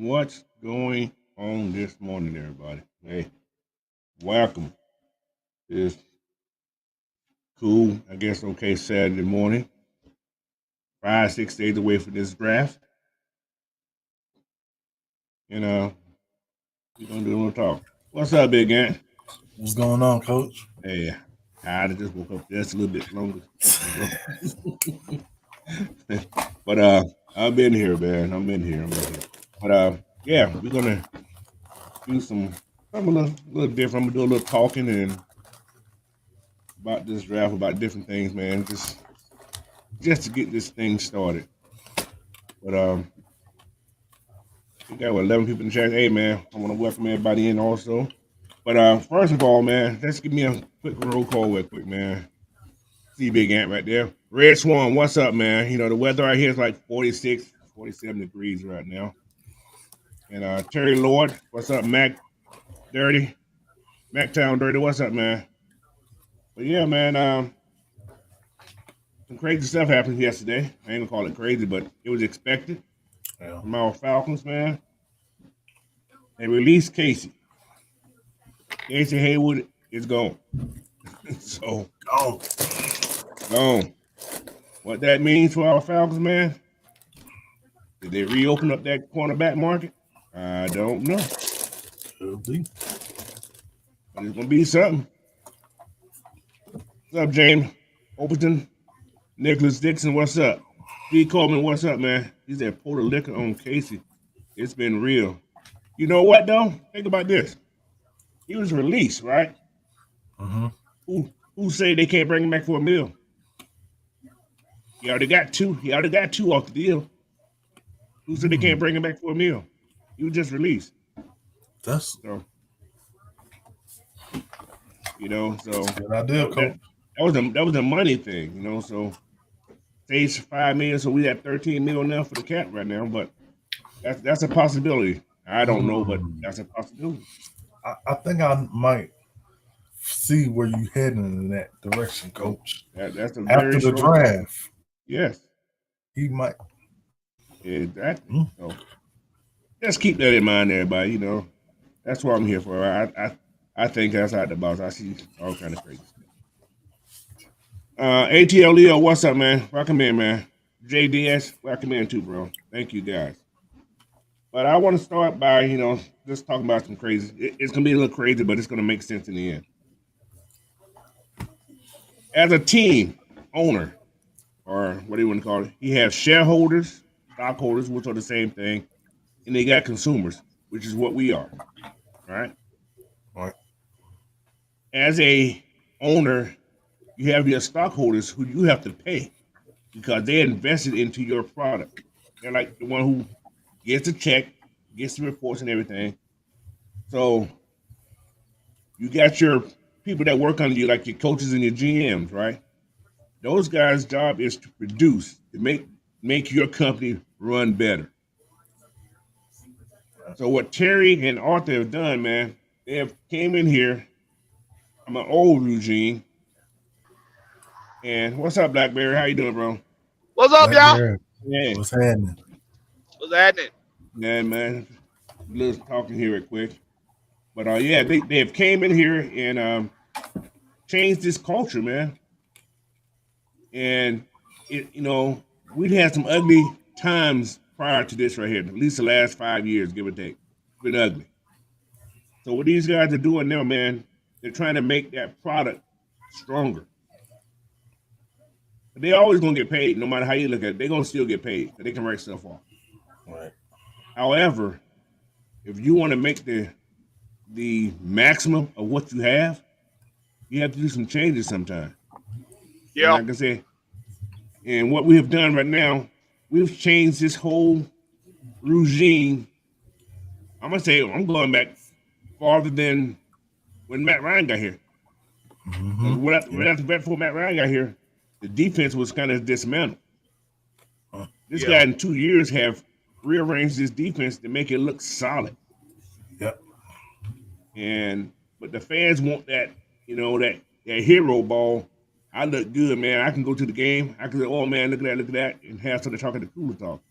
What's going on this morning, everybody? Hey, welcome. It's cool, I guess, okay, Saturday morning. 5, 6 days away from this draft. And we're going to do a little talk. What's up, Big Ant? What's going on, Coach? Hey, I just woke up just a little bit longer. But I've been here, man. I'm in here. But yeah, we're going to do something a little different. I'm going to do a little talking and about this draft, about different things, man. Just to get this thing started. But we got 11 people in the chat. Hey man, I want to welcome everybody in also. But first of all, man, let's give me a quick roll call real quick, man. See Big Ant right there. Red Swan, what's up, man? You know, the weather out here is like 46, 47 degrees right now. And Terry Lord, what's up, Mac Dirty? Mactown Dirty, what's up, man? But yeah, man, some crazy stuff happened yesterday. I ain't gonna call it crazy, but it was expected. From our Falcons, man. They released Casey. Casey Hayward is gone. So gone. What that means for our Falcons, man? Did they reopen up that cornerback market? I don't know. Could be. But it's gonna be something. What's up, James? Overton, Nicholas Dixon, what's up? D. Coleman, what's up, man? He said pour the liquor on Casey. It's been real. You know what though? Think about this. He was released, right? Mm-hmm. Who say they can't bring him back for a meal? He already got two. He already got two off the deal. Who said they can't bring him back for a meal? He was just released. That's so. You know, so good idea, Coach. That was a money thing, you know. So say it's $5 million, so we have 13 million now for the cap right now. But that's a possibility. I don't know, but that's a possibility. I think I might see where you heading in that direction, Coach. That's a after the draft. Yes, he might. Exactly. So just keep that in mind, everybody. You know, that's what I'm here for. I think that's out the box. I see all kind of crazy stuff. ATL Leo, what's up, man? Welcome in, man. JDS, welcome in too, bro. Thank you, guys. But I want to start by, you know, just talking about some crazy. It's going to be a little crazy, but it's going to make sense in the end. As a team owner, or what do you want to call it? You have shareholders, stockholders, which are the same thing, and they got consumers, which is what we are, right? Right. As a owner, you have your stockholders who you have to pay because they invested into your product. They're like the one who gets the check, gets the reports and everything. So you got your people that work under you, like your coaches and your GMs, right? Those guys' job is to produce, to make your company run better. So what Terry and Arthur have done, man, they have came in here. I'm an old Eugene. And what's up, Blackberry? How you doing, bro? What's up, y'all? Yeah. What's happening? What's happening? Yeah, man. A little talking here real quick. But yeah, they have came in here and changed this culture, man. And you know, we'd had some ugly times prior to this right here, at least the last 5 years, give or take. It's been ugly. So what these guys are doing now, man, they're trying to make that product stronger. But they always gonna get paid, no matter how you look at it. They're gonna still get paid, because they can write stuff off. Right. However, if you want to make the maximum of what you have to do some changes sometime. Yeah. And like I said, and what we have done right now, we've changed this whole regime. I'm gonna say I'm going back farther than when Matt Ryan got here. Right before Matt Ryan got here, the defense was kind of dismantled. This guy in 2 years have rearranged this defense to make it look solid. Yep. But the fans want that, you know, that hero ball. I look good, man. I can go to the game. I can say, oh man, look at that, and have something talking to cooler talk.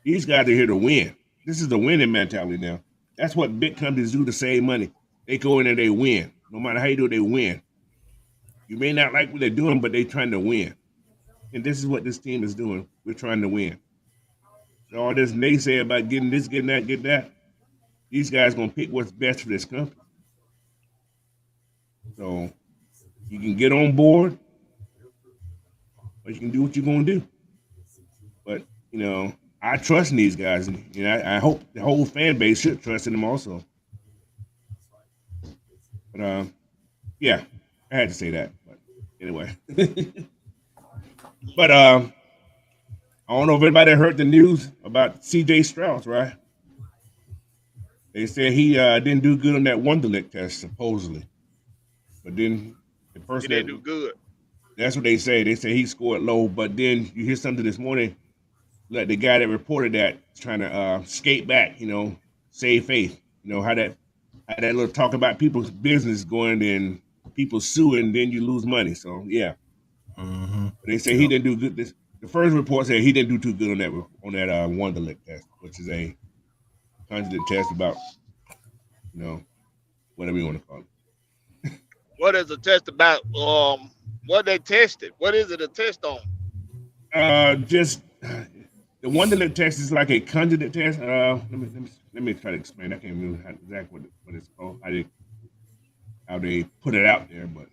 These guys are here to win. This is the winning mentality now. That's what big companies do to save money. They go in and they win. No matter how you do it, they win. You may not like what they're doing, but they're trying to win. And this is what this team is doing. We're trying to win. So all this naysay about getting this, getting that, these guys gonna pick what's best for this company. So you can get on board, or you can do what you're gonna do. But I trust in these guys, and I hope the whole fan base should trust in them also. But yeah, I had to say that. But anyway, but I don't know if anybody heard the news about C.J. Strauss, right? They said he didn't do good on that Wonderlic test, supposedly. But then the He person didn't do good. that's what they say. They say he scored low, but then you hear something this morning, like the guy that reported that trying to skate back, save face. How that little talk about people's business going and people suing, then you lose money. So yeah, Mm-hmm. they say he Yeah. didn't do good. The first report said he didn't do too good on that Wonderlic test, which is a conjugate test about whatever you want to call What is a test about? What they tested? What is it a test on? Just the Wonderlic test is like a conjugate test. Let me try to explain. I can't remember exactly what it's called. How they put it out there, but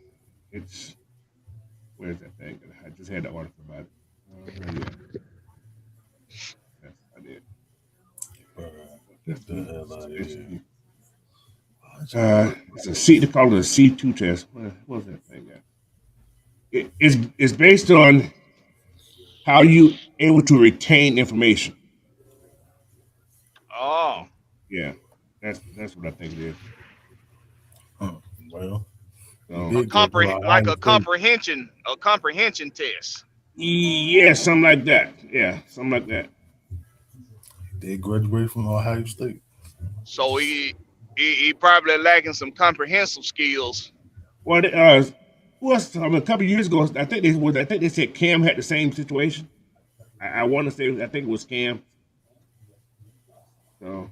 it's where's that thing? I just had the article about it. Yeah, I did. Get the hell out of here. It's a C. They call it a C2 test. What was that thing? It's based on how you able to retain information. Oh, So, yeah, that's what I think it is. Well, he So did go to like Ohio a State. comprehension test. yeah, something like that. Yeah, something like that. He did graduate from Ohio State. So he probably lacking some comprehensive skills. Well, a couple of years ago, I think they said Cam had the same situation. I want to say I think it was Cam. So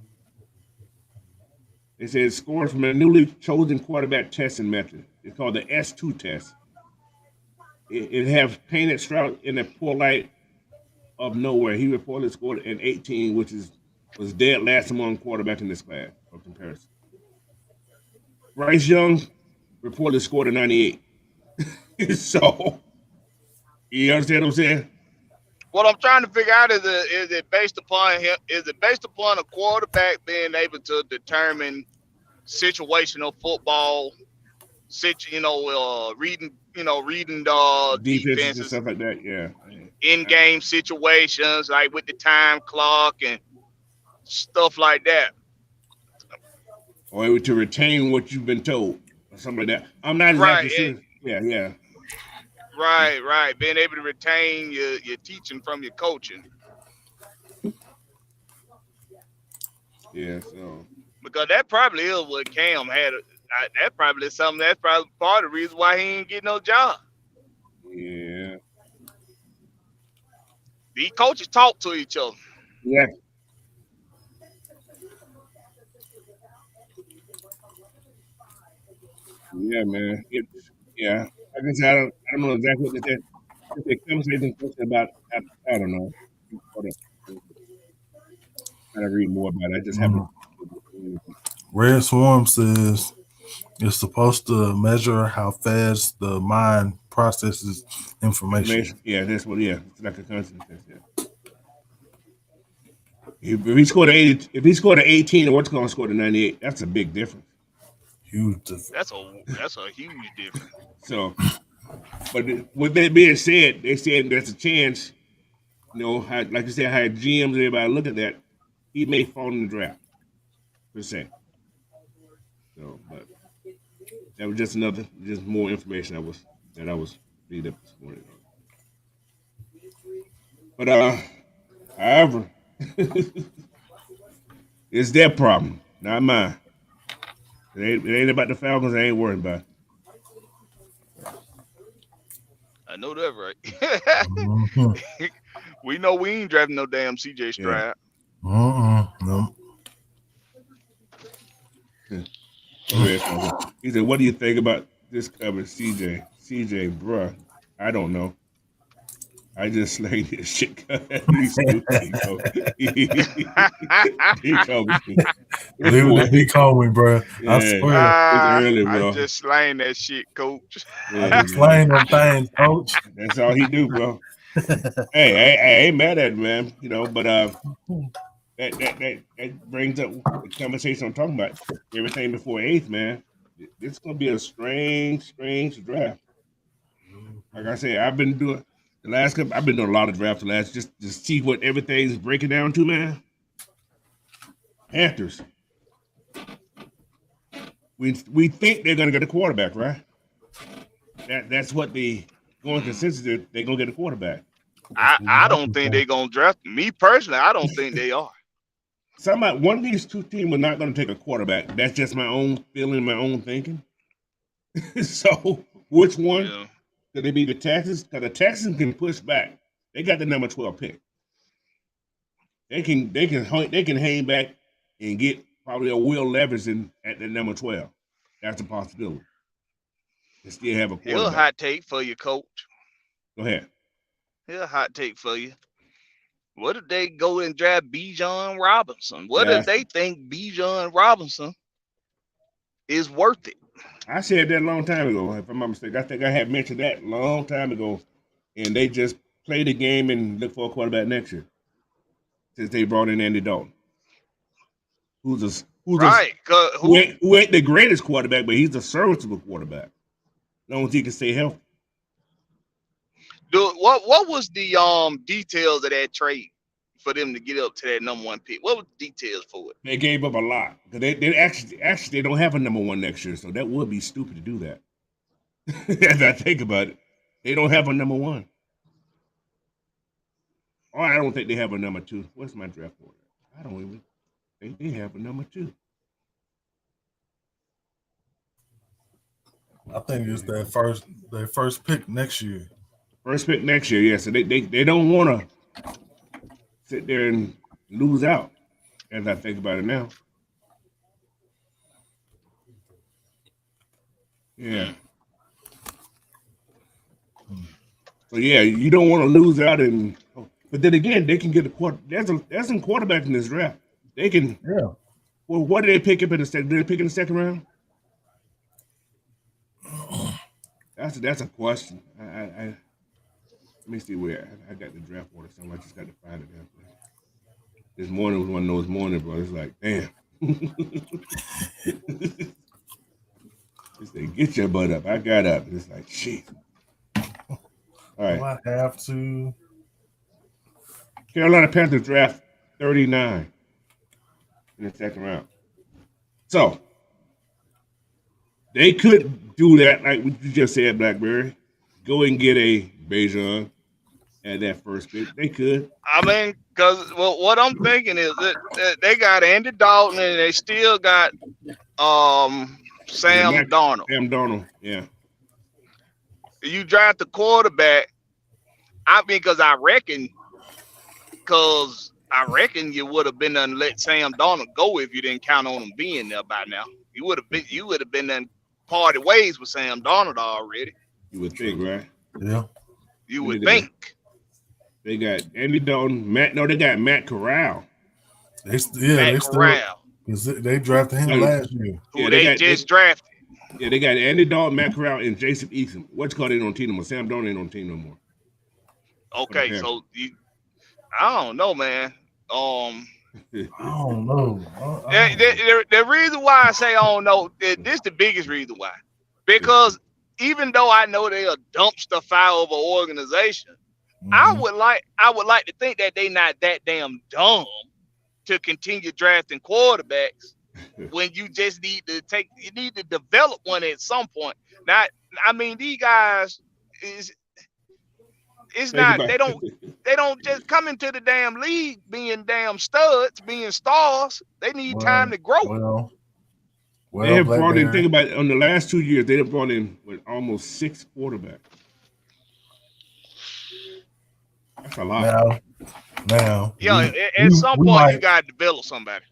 they said scores from a newly chosen quarterback testing method. It's called the S2 test. It has painted Stroud in a poor light of nowhere. He reportedly scored an 18, which was dead last among quarterbacks in this class for comparison. Bryce Young reportedly scored a 98. So you understand what I'm saying? What I'm trying to figure out is it based upon him? Is it based upon a quarterback being able to determine situational football, reading Defenses and defenses, stuff like that. Yeah. in-game situations like with the time clock and stuff like that. Or able to retain what you've been told, or something like that. I'm not Right, exactly sure. Yeah, yeah, right. Being able to retain your teaching from your coaching, yeah. So because that probably is what Cam had. That probably is something. That's probably part of the reason why he ain't get no job. yeah, These coaches talk to each other. yeah, yeah, man. Yeah. Like I said, I don't know exactly what they said. It's a conversation question about. I don't know. Hold up. Gotta read more about it. I just haven't. Mm. Red Swarm says it's supposed to measure how fast the mind processes information. Information. Yeah, that's what. Yeah, it's like a constant test. Yeah. If he scored an 80, if he scored an 18, and what's going to score a 98? That's a big difference. Huge difference. That's a huge difference. So, but with that being said, they said there's a chance. Like you said, how GMs everybody look at that, he may fall in the draft. Per se. So, but that was just more information that I was reading up this morning. But however, it's their problem, not mine. It ain't about the Falcons. I ain't worried about. I know that, right? Mm-hmm. We know we ain't drafting no damn CJ Yeah. Stroud. No. He said, "What do you think about this cover, CJ?" CJ, bruh, I don't know. I just slayed this shit. You stupid. He told me. This Leave it boy, to be calming, bro. I yeah, swear. it's early, I bro. just slaying that shit, coach. I Yeah, be man. slaying them things, coach. That's all he do, bro. Hey, I ain't mad at him, man. But that brings up the conversation I'm talking about. Everything before eighth, man. It's gonna be a strange draft. Like I said, I've been doing the last couple. I've been doing a lot of drafts the last just to see what everything's breaking down to, man. Panthers. We think they're gonna get a quarterback, right? That's what the going consensus is. They're gonna get a quarterback. That's what we I don't hoping think for. they're gonna draft me personally. I don't think they are. One of these two teams are not gonna take a quarterback. That's just my own feeling, my own thinking. So which one? Yeah. Could they be the Texans? Because the Texans can push back. They got the number 12 pick. They can hang back and get probably a Will Leverson at the number 12. That's a possibility. They still have a Here's a quarterback. hot take for you, coach. Go ahead. Here's a hot take for you. What if they go and draft Bijan Robinson? What if Yeah, they think Bijan Robinson is worth it? I said that a long time ago, if I'm not mistaken. I think I had mentioned that a long time ago, and they just play the game and look for a quarterback next year since they brought in Andy Dalton, who's a who's a Right? Cause who ain't the greatest quarterback, but he's a serviceable quarterback. As long as he can stay healthy. what was the details of that trade for them to get up to that number one pick? What were the details for it? They gave up a lot because they actually they don't have a number one next year, so that would be stupid to do that. As I think about it, they don't have a number one. Or I don't think they have a number two. What's my draft order? I don't even think they have a number two. I think it's their first pick next year. First pick next year, yeah. So they don't want to sit there and lose out. As I think about it now, yeah. So yeah, you don't want to lose out, and but then again, they can get a quarter. There's some quarterbacks in this draft. They can. Yeah. Well, what did they pick up in the second? Did they pick in the second round? That's a question. Let me see where I got the draft order somewhere. I just got to find it. This morning was one of those mornings, bro. It's like, damn. It's like, get your butt up. I got up. It's like, shit. All right. Do I have to? Carolina Panthers draft 39 in the second round. So they could do that, like what you just said, Blackberry. Go and get a Bijan at that first pick. They could. I mean, because what I'm thinking is that they got Andy Dalton and they still got Sam Darnold. Sam Darnold, yeah. You draft the quarterback. I mean, because I reckon you would have been done let Sam Darnold go if you didn't count on him being there by now. You would have been done parted ways with Sam Darnold already. You would think, right? Yeah. You would think. They got Andy Dalton. They got Matt Corral. They drafted him last year. Who they just drafted. Yeah, they got Andy Dalton, Matt Corral, and Jason Eason. What's called ain't on team no more. Sam Darnold ain't on team no more. Okay, so I don't know, man. I don't know. The reason why I say I don't know, this is the biggest reason why. Because even though I know they're a dumpster fire of an organization, I would like to think that they not that damn dumb to continue drafting quarterbacks when you just need to develop one at some point. Now, I mean, these guys they don't just come into the damn league being damn studs, being stars. They need time to grow. They have brought in, think about it, on the last 2 years, they have brought in with almost 6 quarterbacks. That's a lot. Now, at some point you gotta develop somebody.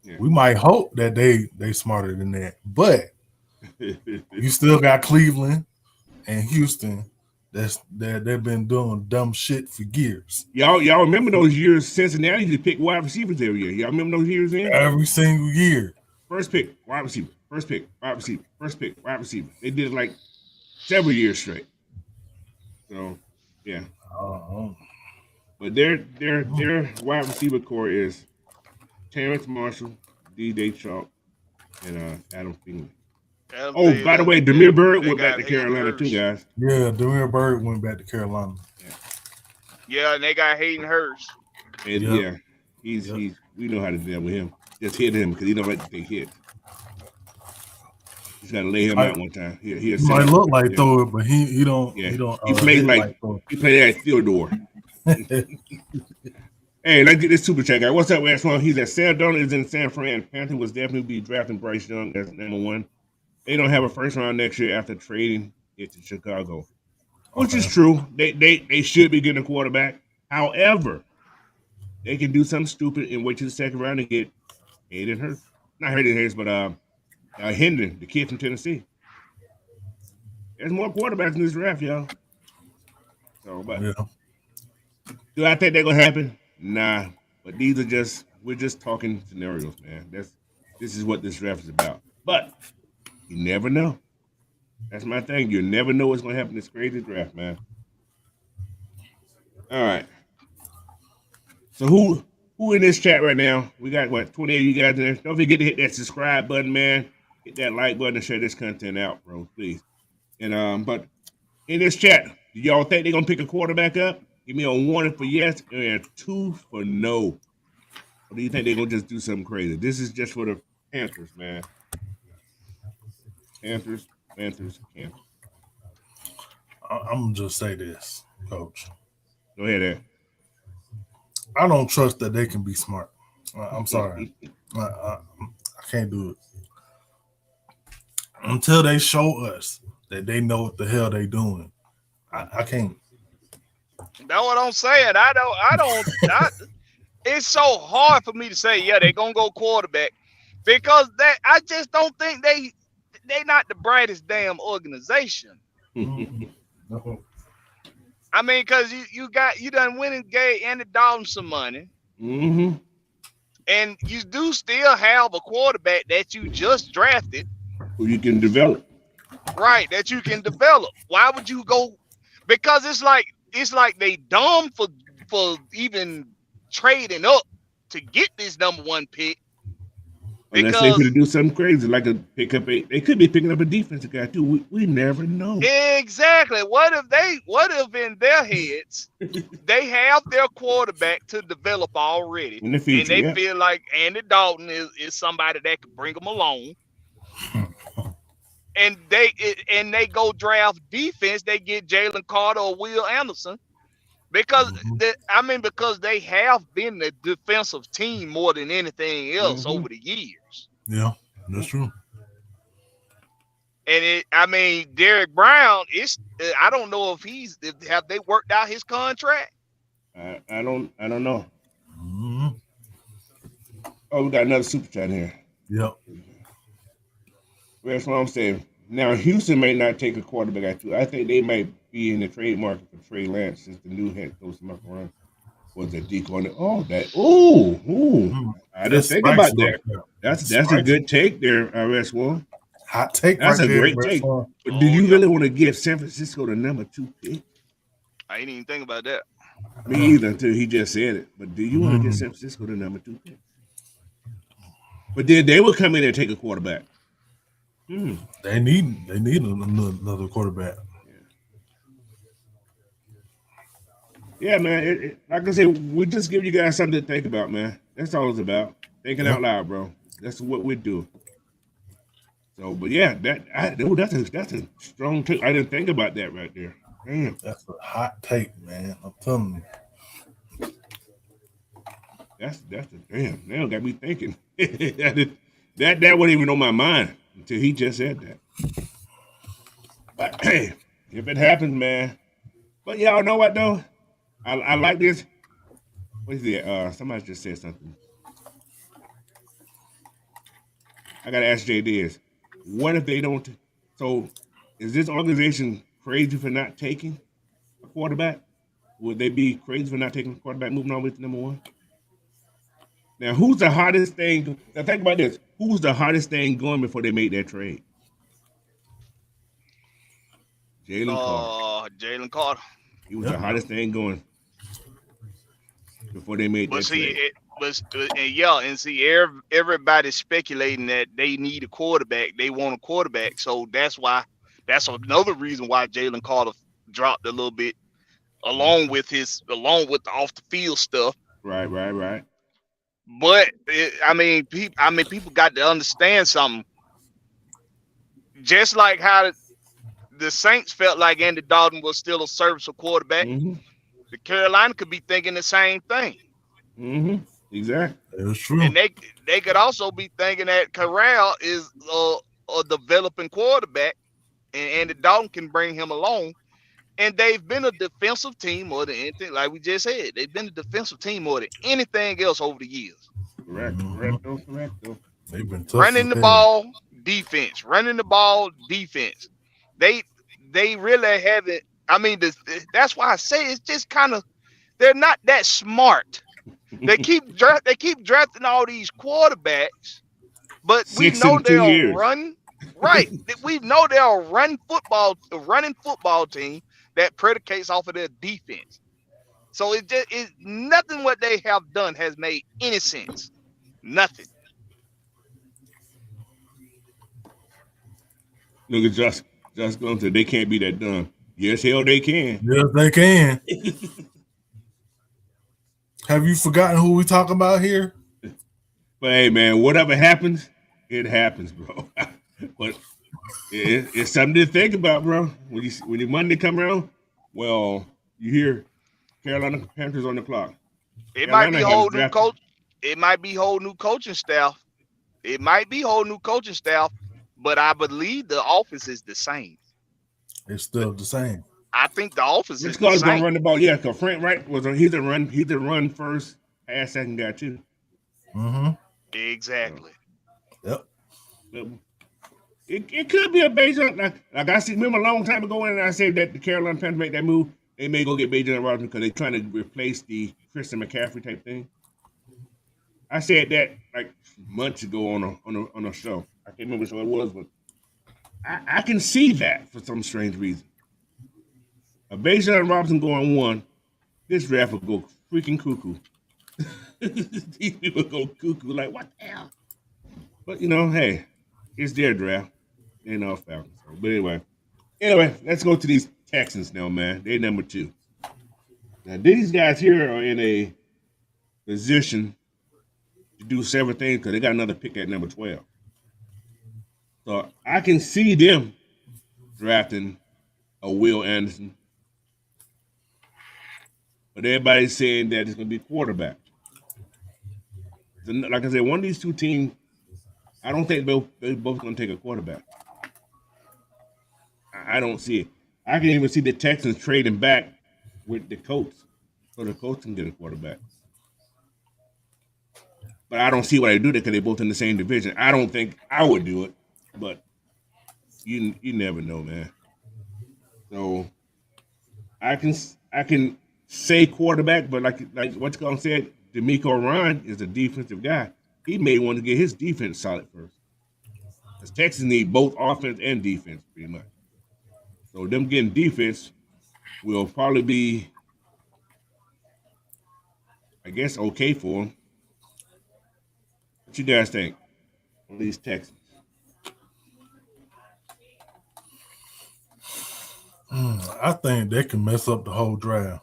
Yeah. We might hope that they smarter than that, but You still got Cleveland and Houston. They've been doing dumb shit for years. Y'all remember those years Cincinnati used to pick wide receivers every year? Y'all remember those years in? Every single year. First pick, wide receiver. First pick, wide receiver. First pick, wide receiver. They did it like several years straight. So yeah. Uh, But their wide receiver core is Terrence Marshall, DJ Chalk, and Adam Finley. Adam Oh, by the Thielen, way, Demir Bird they went back got to Hayden Carolina too, Hurst. guys. yeah, Demir Bird went back to Carolina. Yeah, and they got Hayden Hurst. And Yep. yeah, he's we know how to deal with him. Just hit him because he don't like to take hits. Just gotta lay him out one time. He might look like throw it, but he don't. Yeah. He don't. He plays like throw he played at Theodore. Hey, let's get this super chat guy. What's up, West One? He's at Sam Donald is in San Fran. Panther was definitely be drafting Bryce Young as number one. They don't have a first round next year after trading it to Chicago, which is true. They should be getting a quarterback. However, they can do something stupid and wait till the second round to get Hayden Hurst. Not Hayden Hurst, but Hendon, the kid from Tennessee. There's more quarterbacks in this draft, y'all. So, but do I think they're gonna happen? Nah. But we're just talking scenarios, man. This is what this draft is about. But you never know. That's my thing. You never know what's gonna happen in this crazy draft, man. All right. So who in this chat right now? We got what 28 of you guys in there. Don't forget to hit that subscribe button, man. Hit that like button and share this content out, bro, please. And but in this chat, do y'all think they're gonna pick a quarterback up? Give me a 1 for yes and a 2 for no. Or do you think they're gonna just do something crazy? This is just for the Panthers, man. Panthers. I'm gonna just say this, Coach. Go ahead, Ed. I don't trust that they can be smart. I'm sorry. I can't do it until they show us that they know what the hell they doing. I can't. That's what I'm saying. It's so hard for me to say, yeah, they're gonna go quarterback because I just don't think they not the brightest damn organization. No. I mean, because you done went and gave Andy Dalton some money. Mm-hmm. And you do still have a quarterback that you just drafted. Who you can develop. Right, that you can develop. Why would you go? Because it's like they dumb for even trading up to get this number one pick. Unless they could do something crazy, like they could be picking up a defensive guy too. We never know. Exactly. What if in their heads they have their quarterback to develop already, in the future, and they feel like Andy Dalton is somebody that could bring them along, and they go draft defense, they get Jalen Carter or Will Anderson. Because because they have been the defensive team more than anything else over the years. Yeah, that's true. And Derek Brown I don't know if have they worked out his contract? I don't know. Mm-hmm. Oh, we got another super chat here. Yep. That's what I'm saying. Now Houston may not take a quarterback too. I think they might be in the trade market for Trey Lance since the new head coach Michael Ryan was a decoy. I didn't think about that. That's a good take there, RS1. Hot take. That's right a there, great take. But do you really want to give San Francisco the number 2 pick? I ain't even think about that. Me either until he just said it. But do you want to give San Francisco the number 2 pick? But then they would come in and take a quarterback. They need another quarterback. Yeah, man. Like I said, we just give you guys something to think about, man. That's all it's about. Thinking out loud, bro. That's what we do. So, but yeah, that's a strong take. I didn't think about that right there. Damn. That's a hot take, man. I'm telling you. That's a damn. Now got me thinking. that wasn't even on my mind until he just said that. But hey, if it happens, man. But y'all know what though? I like this. What is it? Somebody just said something. I gotta ask Jay this. What if they don't So, is this organization crazy for not taking a quarterback? Would they be crazy for not taking a quarterback, moving on with number one? Now, who's the hottest thing? Now, think about this. Who's the hottest thing going before they made that trade? Jalen Carter. Jalen Carter. He was the Yep. hottest thing going before they made But that see, trade. it was and see, everybody's speculating that they need a quarterback. They want a quarterback, so that's why. That's another reason why Jalen Carter dropped a little bit, along with the off the field stuff. Right, right, right. But people got to understand something. Just like how the Saints felt like Andy Dalton was still a serviceable quarterback, Mm-hmm. the Carolina could be thinking the same thing. Mm-hmm. Exactly. It's true. And they could also be thinking that Corral is a developing quarterback, and Andy Dalton can bring him along. And they've been a defensive team more than anything, like we just said. They've been a defensive team more than anything else over the years. Correct. Mhm. Correcto. Correcto. They've been tough as Running the hell. ball, defense. Running the ball, defense. They they really haven't. I mean, that's why I say it's just kind of they're not that smart. They keep drafting all these quarterbacks, but we Six know in two they'll years. run right. We know they'll a running football team that predicates off of their defense. So it nothing what they have done has made any sense. Nothing. Look at just going to. They can't be that dumb. Yes, hell, they can. Yes, they can. Have you forgotten who we talking about here? But hey, man, whatever happens, it happens, bro. But it's something to think about, bro. When your Monday come around, well, you hear Carolina Panthers on the clock. It might be Carolina has whole new drafted. coach. It might be whole new coaching staff. It might be whole new coaching staff, but I believe the office is the same. It's still the same. I think the office This is the guy's gonna same. run the ball. Yeah, because Frank Wright he's a run first, pass second guy too. Mm-hmm. Exactly. Yep. But it could be a Bijan. Like I see, remember a long time ago when I said that the Carolina Panthers make that move, they may go get Bijan Robinson because they're trying to replace the Christian McCaffrey type thing. I said that like months ago on a show. I can't remember which one it was, but I can see that for some strange reason. A Bijan Robinson going one, this draft will go freaking cuckoo. These people go cuckoo like what the hell? But hey, it's their draft. They know Falcons. So, but anyway, let's go to these Texans now, man. They're number 2. Now these guys here are in a position to do several things because they got another pick at number 12. So I can see them drafting a Will Anderson. But everybody's saying that it's going to be quarterback. So, like I said, one of these two teams, I don't think they're both going to take a quarterback. I don't see it. I can even see the Texans trading back with the Colts so the Colts can get a quarterback. But I don't see why they do that because they're both in the same division. I don't think I would do it, but you never know, man. So I can say quarterback, but like what's going said, D'Amico Ryan is a defensive guy. He may want to get his defense solid first. Because Texas need both offense and defense, pretty much. So them getting defense will probably be, I guess, okay for them. What you guys think on these Texans? I think they can mess up the whole draft.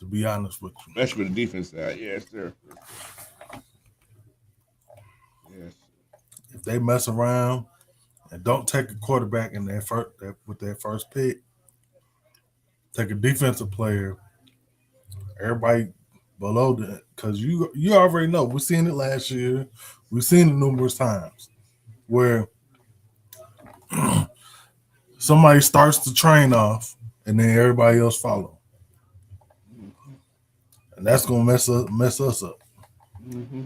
To be honest with you, Especially with the defense side. Yes, sir. Yes. if they mess around and don't take a quarterback in with their first pick, take a defensive player, everybody below that, because you already know we've seen it last year, we've seen it numerous times where somebody starts the train off and then everybody else follow, and that's gonna mess us up. Mm-hmm.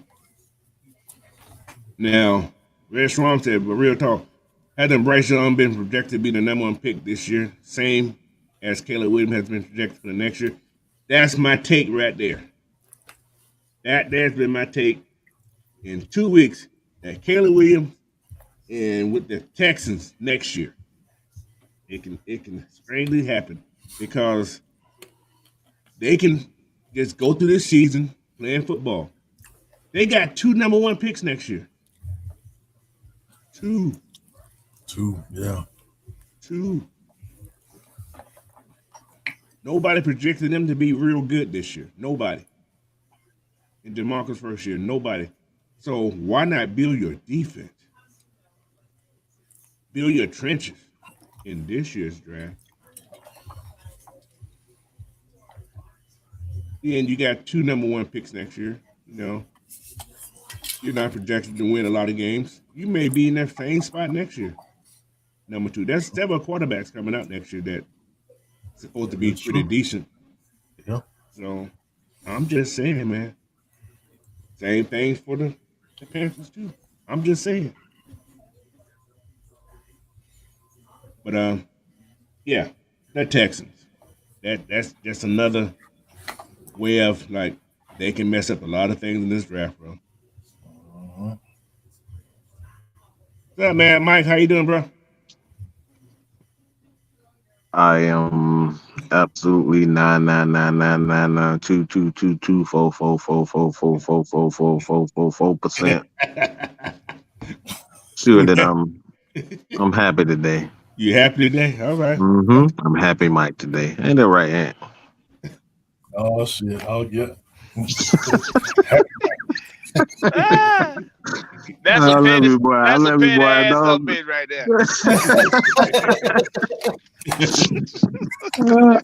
Now, Red Swamp said, but real talk, Hasn't Bryce Young been projected to be the number one pick this year? Same as Caleb Williams has been projected for the next year. That's my take right there. That's been my take in 2 weeks. That Caleb Williams and with the Texans next year, it can strangely happen because they can just go through this season playing football. They got 2 number 1 picks next year. Two. Yeah. Two. Nobody projected them to be real good this year. Nobody. In DeMarcus' first year, nobody. So why not build your defense? Build your trenches in this year's draft. And you got 2 number 1 picks next year. You know, you're not projected to win a lot of games. You may be in that same spot next year. Number 2. There's several quarterbacks coming out next year that supposed to be That's pretty true. decent. Yeah. So I'm just saying, man. Same thing for the Panthers too. I'm just saying. But yeah, the Texans. That's just another way of like they can mess up a lot of things in this draft, bro. Uh-huh. What's up, man? Mike, how you doing, bro? I am absolutely 9999922222444444444% sure that I'm happy today. You happy today? All right. I'm happy Mike today. Ain't that right, Aunt? Oh shit. Oh yeah. Ah, that's I a love petty. you, boy. I That's a love you, petty boy, ass dog. up bitch right there.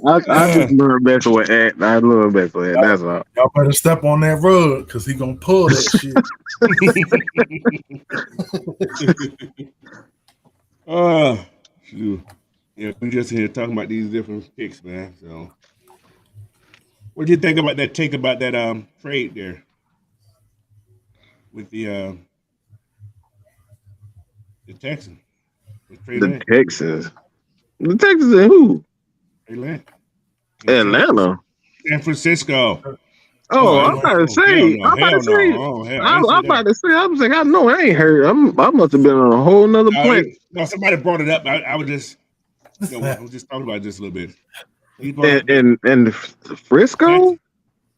I just love messing with Aunt. I love messing with Aunt. That's all. Y'all better step on that rug because he gonna pull that shit. Shoot. Yeah, we just here talking about these different picks, man. So, what do you think about that take about that trade there with the Texans with Trey The Lance? Texans. The Texans and who? Trey Lance in Atlanta. San Francisco. Oh, I I'm ain't, about to oh hell say. no, I'm about to hell no. say. Oh hell, I I'm didn't say about that. to say. I was like, I know I ain't heard. I must have been on a whole nother planet. No, somebody brought it up. I was just, I was just talking about it just a little bit. He brought up that And Frisco. Texas.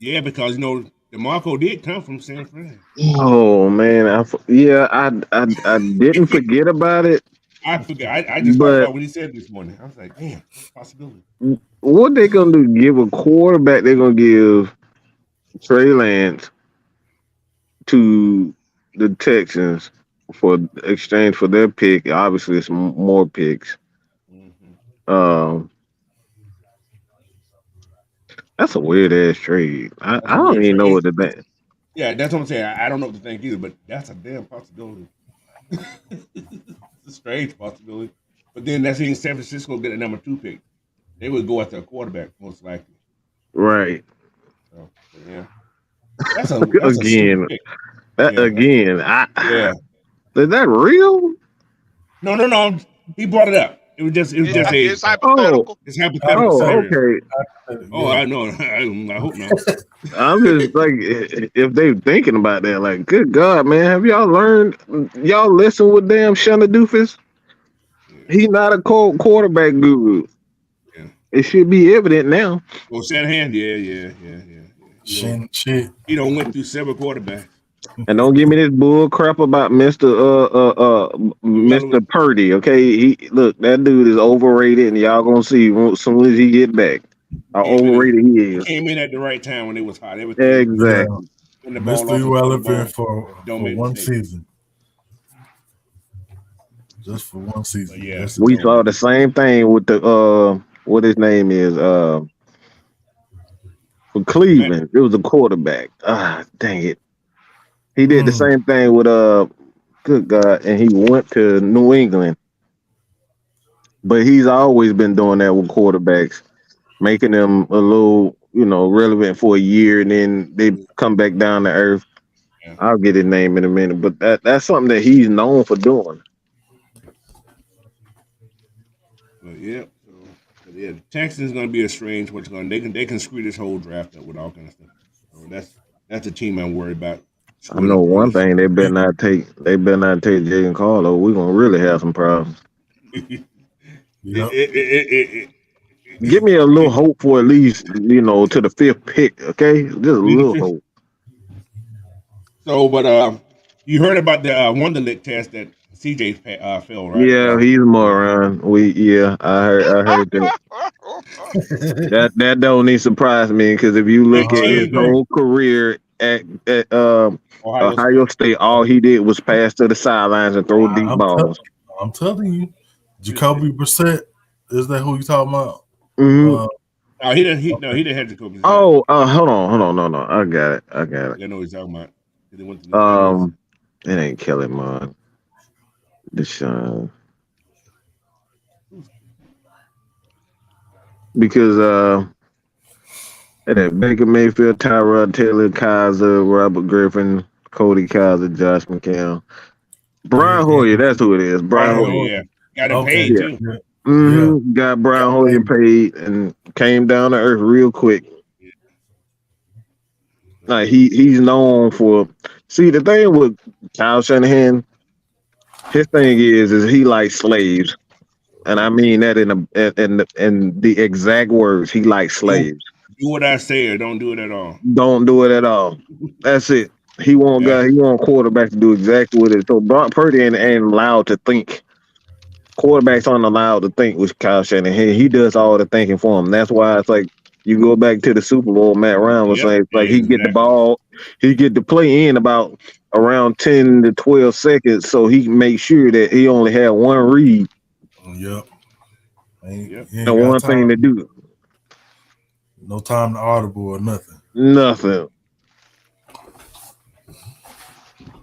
Yeah, because DeMarco did come from San Fran. Oh man, I didn't forget about it, I forgot. I just thought but about when he said this morning. I was like, damn, that's a possibility. what they gonna do? Give a quarterback? They're gonna give Trey Lance to the Texans for exchange for their pick. Obviously, it's more picks. Mm-hmm. Um, that's a weird ass trade. That's I a don't weird even trade. know what to think. Yeah, that's what I'm saying. I don't know what to think either, but that's a damn possibility. It's a strange possibility. But then that's in San Francisco get a number 2 pick. They would go after a quarterback most likely. Right. So yeah, that's a stupid Again, pick. Yeah, I yeah. is that real? No. He brought it up. It was just It's Oh, hypothetical. it's hypothetical oh, scenario. okay. Oh, Yeah. I know. I hope not. I'm just like, if they thinking about that, like, good God, man, have y'all learned? Y'all listen with damn Shanna Doofus? Yeah, He not a quarterback guru. yeah. It should be evident now. Well, Shanahan, yeah. Shit. He don't went through several quarterbacks. And don't give me this bull crap about Mister Irrelevant. Purdy. Okay, he look, that dude is overrated, and y'all gonna see as soon as he get back how Came in. overrated he He is. came in at the right time when it was hot. Everything Yeah. Exactly. in the ball Mr. off and throwing the ball. Irrelevant for Don't make one mistakes. season. Just for one But season. yeah, That's We it. so saw the same thing with the what his name is for Matt, Cleveland. It was a quarterback. Ah, dang it. He did the Mm. same thing with good God, and he went to New England. But he's always been doing that with quarterbacks, making them a little, relevant for a year, and then they come back down to earth. yeah. I'll get his name in a minute, but that's something that he's known for doing. But yeah, so but yeah, the Texans gonna be a strange what's going. They can screw this whole draft up with all kind of stuff. So that's the team I'm worried about I screwing know up all one this thing shit. they better not take Jaden Carlo. We're gonna really have some problems. it, Yep. it, it, Give me a little hope for at least, to the fifth pick, okay? Just a little hope. so, but you heard about the Wonderlic test that CJ failed, right? Yeah, he's a moron. I heard that. That don't even surprise me because if you look at his 19, though. whole career at Ohio Ohio State. State, all he did was pass to the sidelines and throw deep I'm, balls. I'm telling you, Jacoby Brissett, is that who you talking about? Hmm. Uh, Oh, he didn't. He didn't have Jacoby Brissett. Oh, hold on, no, I got it, I got it. I know what he's talking about. He went to the Tigers. Um, it ain't Kelly Mond, Deshaun, because that Baker Mayfield, Tyrod Taylor, Kaiser, Robert Griffin, Cody Kaiser, Josh McCown, Brian Hoyer. That's who it is, Brian Brian Brian Hoyer, Hoyer. Hoyer. yeah, got him Okay. paid Yeah. too. Yeah. Yeah. Got Brian Got Hoyer paid. paid and came down to earth real quick. Yeah. Like he's known for. See, the thing with Kyle Shanahan, his thing is he likes slaves, and I mean that in the exact words. He likes do slaves. do what I say or don't do it at all. Don't do it at all. That's it. He want Yeah, guy. He want quarterback to do exactly what it. So Brock Purdy ain't allowed to think. Quarterbacks aren't allowed to think with Kyle Shanahan. He does all the thinking for him. That's why it's like you go back to the Super Bowl. Matt Ryan was yep, saying it's like he get the exactly. ball, he get the play in about around 10 to 12 seconds, so he can make sure that he only had one read Yep. Yep. He ain't and got one thing to time. do. No time to audible or nothing. Nothing.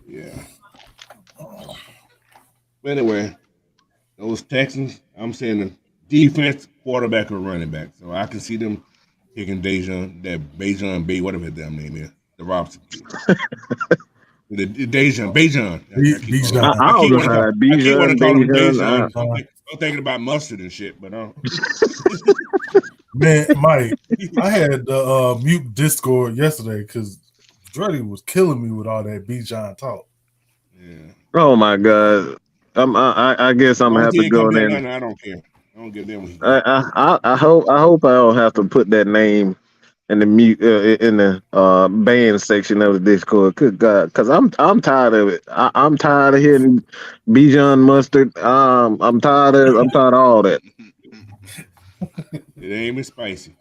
Yeah. But anyway, those Texans, I'm saying the defense, quarterback, or running back. So I can see them picking Dejan Bay, whatever his damn name is, the Robinson kid. The Dejan. I keep calling him. Bijan. I I keep was want to call. like I keep want to Bijan, call him Bijan. Dejan. I'm thinking about mustard and shit, but Man, Mike, I had the mute Discord yesterday because Dreddy was killing me with all that Bijan talk. yeah. Oh my god. I guess I'm As gonna long as have he to ain't come go to in. Atlanta, I don't care. I don't give them what he got. I hope I don't have to put that name in the band section of the Discord. Good God, because I'm tired of it. I'm tired of hearing Bijan Mustard. I'm tired of all that. It ain't even spicy.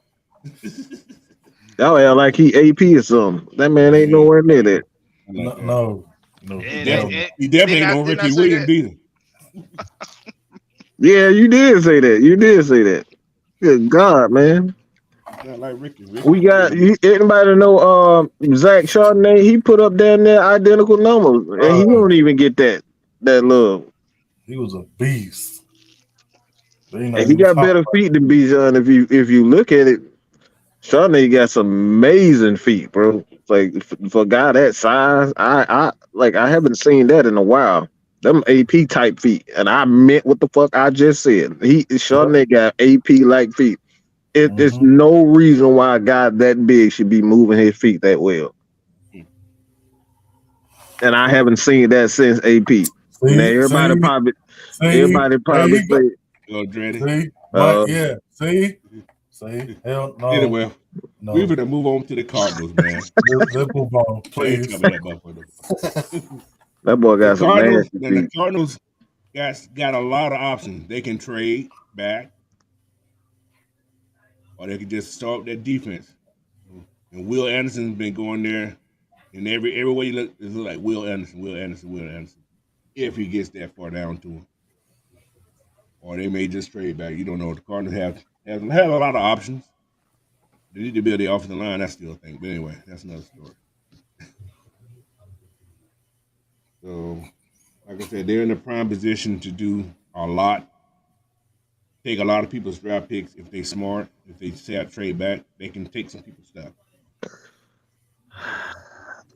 Y'all act like he AP or something. That man ain't Yeah, nowhere near that. I like No, that. no, no, He and, and, hell definitely, no. and he definitely ain't no didn't I Ricky say that? Williams either. Yeah, you did say that. You did say that. Good God, man. He's not like Ricky. We Ricky, got anybody know Zach Chardonnay? He put up down there identical numbers, and he Bruh, don't even get that love. he was a beast. They not And he even got talking better feet than Bijan. If you look at it, Chardonnay got some amazing feet, bro. Like for a guy that size, I haven't seen that in a while. Them AP type feet, and I meant what the fuck I just said. about. Chardonnay got AP like feet. It's Mm-hmm. no reason why a guy that big should be moving his feet that well. And I haven't seen that since AP. Now See, see, everybody there probably you go. say, Go Dreddy. See, Mike, uh, yeah. See, hell no, Anyway, we no. gonna move on to the Cardinals, man. Let's move on, I ain't please. talking about that motherfucker. that boy The got some Cardinals, nasty then the feet. Cardinals got a lot of options. They can trade back, or they can just start that defense. And Will Anderson's been going there, and every way you look, it look like Will Anderson, Will Anderson, Will Anderson. If he gets that far down to him, or they may just trade back. You don't know. The Cardinals have a lot of options. They need to build the offensive line. I still think, but anyway, that's another story. So, like I said, they're in the prime position to do a lot. Take a lot of people's draft picks if they smart. If they say I trade back, they can take some people's stuff.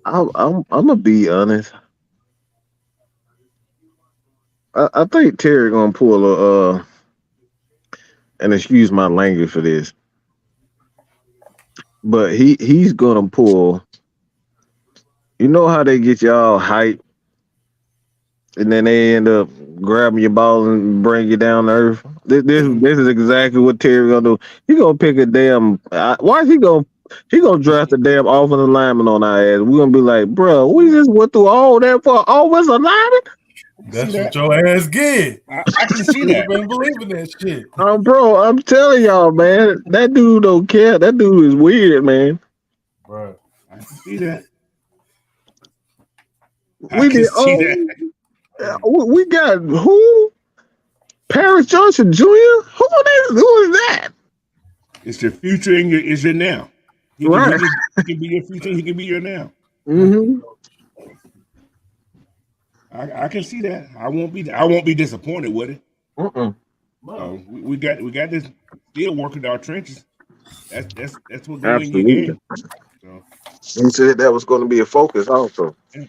I'm gonna be honest. I think Terry gonna pull a and excuse my language for this, but he's gonna pull. You know how they get y'all hype, and then they end up grabbing your ball and bring you down to earth. This is exactly what Terry gonna do. He gonna pick a damn. Why is he gonna? He gonna draft a damn offensive lineman on our ass. We're gonna be like, bro, we just went through all that for offensive lineman. That's what your ass get. I can see You that. been believing that shit. Bro, I'm telling y'all, man, that dude don't care. That dude is weird, man. Bro. I can see that. I We can did. see that. We got who? Paris Johnson Jr. Who is that? It's your future and is your now. He Right. can be your future. He can be your now. Mm-hmm. I can see that. I won't be disappointed with it. We got this still working our trenches. That's what gonna win your Absolutely. game. So, He said that was going to be a focus also. yeah.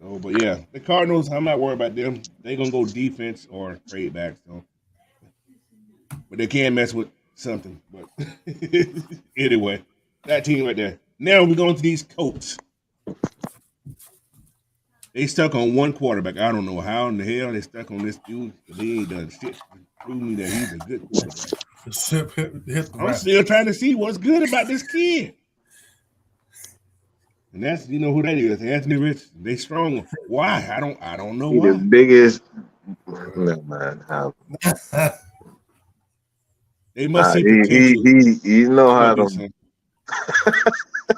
So, but yeah, the Cardinals. I'm not worried about them. They're gonna go defense or trade back. So, but they can mess with something. But anyway, that team right there. Now we're going to these Colts. They stuck on one quarterback. I don't know how in the hell they stuck on this dude. But they ain't done shit to prove me that he's a good quarterback. I'm still trying to see what's good about this kid. And that's who that is, Anthony Rich. They strong. Why? I don't know why. The biggest. Never mind. They must see potential. You know how to.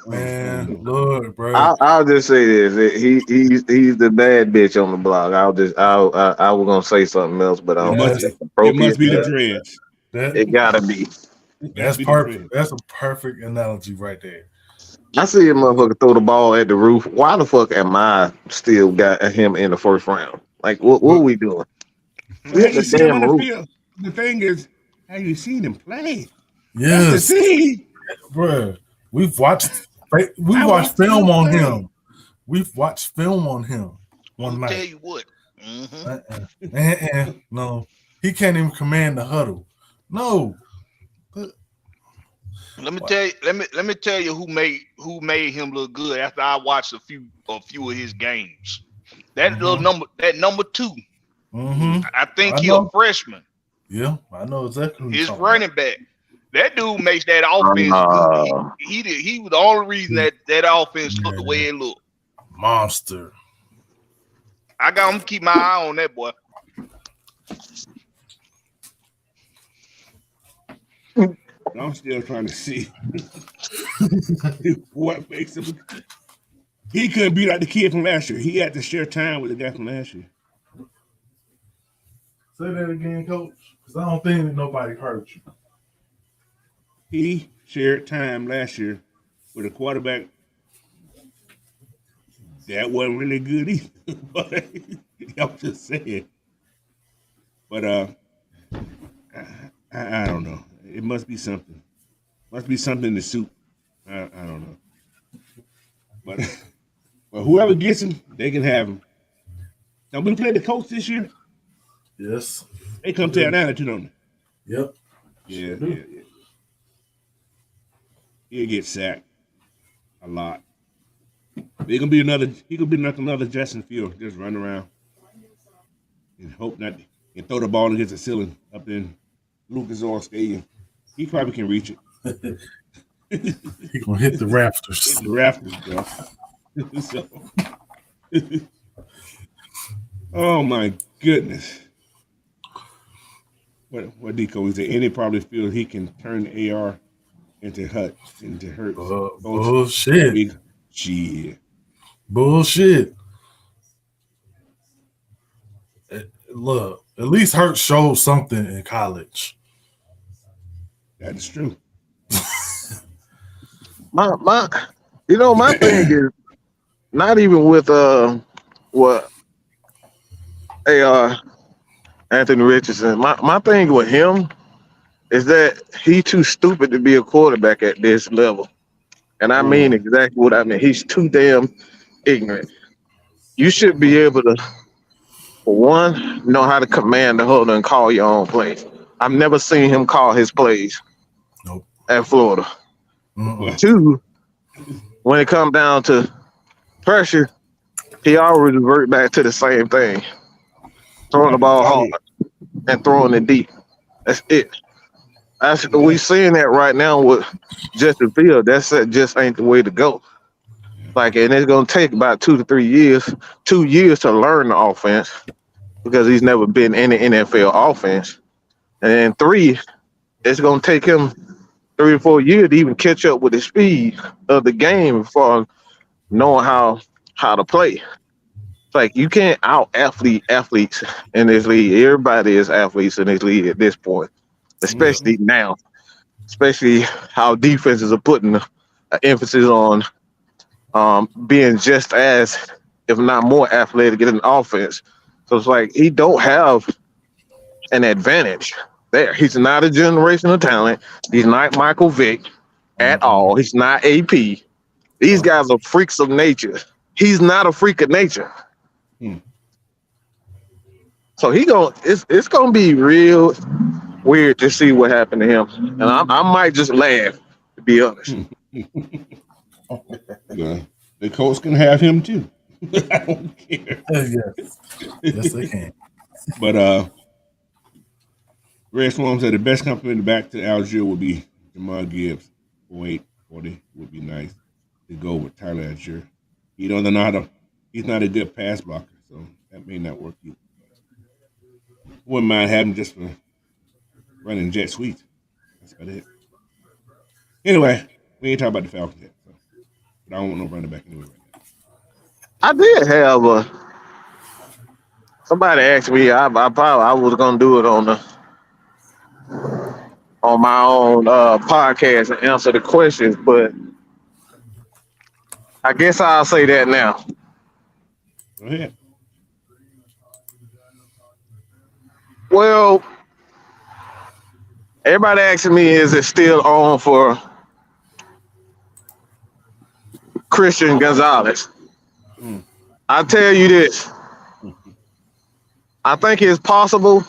Man, Lord, bro. I'll just say this: he's the bad bitch on the block. I was gonna say something else, but I don't think it's appropriate. It must be the dreads. It gotta be. That's perfect. That's a perfect analogy right there. I see a motherfucker throw the ball at the roof. Why the fuck am I still got him in the first round? Like, what are we doing? You see him on the field. The thing is, have you seen him play? Yes. That's the thing. Bro, we've watched film on him. We've watched film on him one night. I'll tell you what. No, he can't even command the huddle. No. Let me tell you who made him look good after I watched a few of his games. That number 2. Mm-hmm. I think he's a freshman. Yeah, I know exactly. His running back. That dude makes that offense good. He was the only reason that offense looked the way it looked. Monster. I'm gonna keep my eye on that boy. I'm still trying to see what makes him. He couldn't beat out the kid from last year. He had to share time with the guy from last year. Say that again, Coach, because I don't think nobody heard you. He shared time last year with a quarterback that wasn't really good either. But I'm just saying. But I don't know. It must be something. Must be something in the soup. I don't know. But whoever gets him, they can have him. Now we played the Colts this year. Yes. They come to Atlanta too, don't they? Yep. Yeah. He'll get sacked a lot. He could be another Justin Fields, just run around and hope not and throw the ball against the ceiling up in Lucas Oil Stadium. He probably can reach it. He gonna hit the rafters. Hit the rafters, bro. Oh my goodness. What Deco is there? Any probably feels he can turn AR into Hurts. Bullshit. Shit. Bullshit. Look, at least Hurts showed something in college. That is true. my thing is not even with what Anthony Richardson. My thing with him is that he too stupid to be a quarterback at this level. And I mean exactly what I mean. He's too damn ignorant. You should be able to, for one, know how to command the huddle and call your own plays. I've never seen him call his plays Nope. at Florida. Mm-mm. Two, when it comes down to pressure, he always revert back to the same thing: throwing the ball hard and throwing it deep. That's it. We seeing that right now with Justin Field. Just ain't the way to go. Like, and it's gonna take about 2 to 3 years, 2 years to learn the offense because he's never been in the NFL offense. And then three, it's gonna take him 3 or 4 years to even catch up with the speed of the game for knowing how to play. It's like you can't out athlete athletes in this league. Everybody is athletes in this league at this point, Yeah. especially now. Especially how defenses are putting an emphasis on being just as, if not more, athletic in an offense. So it's like he don't have an advantage there. He's not a generational talent. He's not Michael Vick at all. He's not AP. These guys are freaks of nature. He's not a freak of nature. Hmm. So it's gonna be real weird to see what happened to him, and I might just laugh, to be honest. Yeah. The Colts can have him too. I don't care. Yes, they can. But Red Swarm said the best compliment back to Algier would be Jamal Gibbs. 0840 would be nice to go with Tyler Algier. He doesn't know how to. He's not a good pass blocker, so that may not work either. Wouldn't mind having just for running jet sweeps. That's about it. Anyway, we ain't talking about the Falcons yet, so. But I don't want no running back anyway right now. I did have somebody asked me. I was gonna do it on my own podcast and answer the questions, but I guess I'll say that now. Go ahead. Well, everybody asking me, is it still on for Christian Gonzalez? Mm. I tell you this. I think it's possible.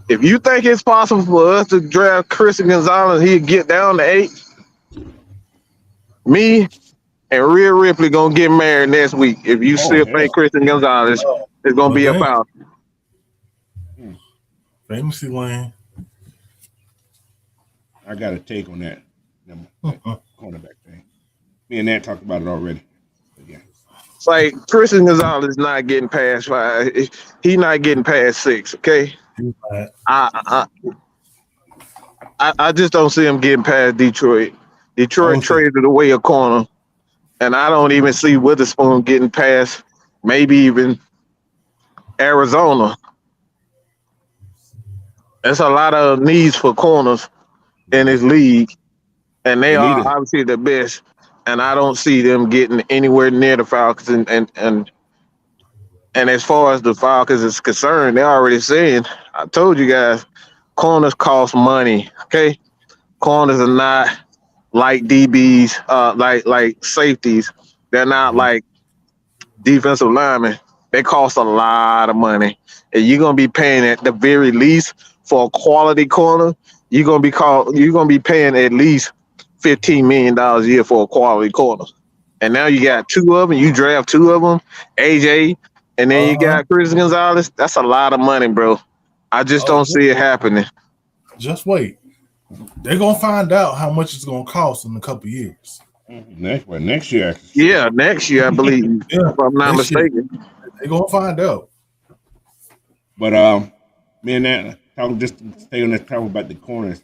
If you think it's possible for us to draft Christian Gonzalez, he'd get down to 8. Me and Rhea Ripley gonna get married next week. If you still think Hell. Christian Gonzalez is gonna be a Okay. Falcon. Fantasy lane. I got a take on that cornerback thing. Me and Nat talked about it already. But yeah. It's like Christian Gonzalez not getting past 5. He not getting past 6. Okay. He's not. I just don't see him getting past Detroit. Detroit traded away a corner, and I don't even see Witherspoon getting past maybe even Arizona. There's a lot of needs for corners in this league, and they are obviously the best. And I don't see them getting anywhere near the Falcons. And as far as the Falcons is concerned, they're already saying, I told you guys, corners cost money. Okay, corners are not like DBs, like safeties. They're not like defensive linemen. They cost a lot of money, and you're gonna be paying at the very least for a quality corner. You're gonna be paying at least $15 million a year for a quality corner. And now you got 2 of them. You draft 2 of them, AJ, and then you got Chris Gonzalez. That's a lot of money, bro. I just don't see it happening. Just wait. They're gonna find out how much it's gonna cost in a couple of years. Next year. Yeah, next year, I believe. If I'm not mistaken. They're gonna find out. But me and Nat talking, just to stay on that talk about the corners.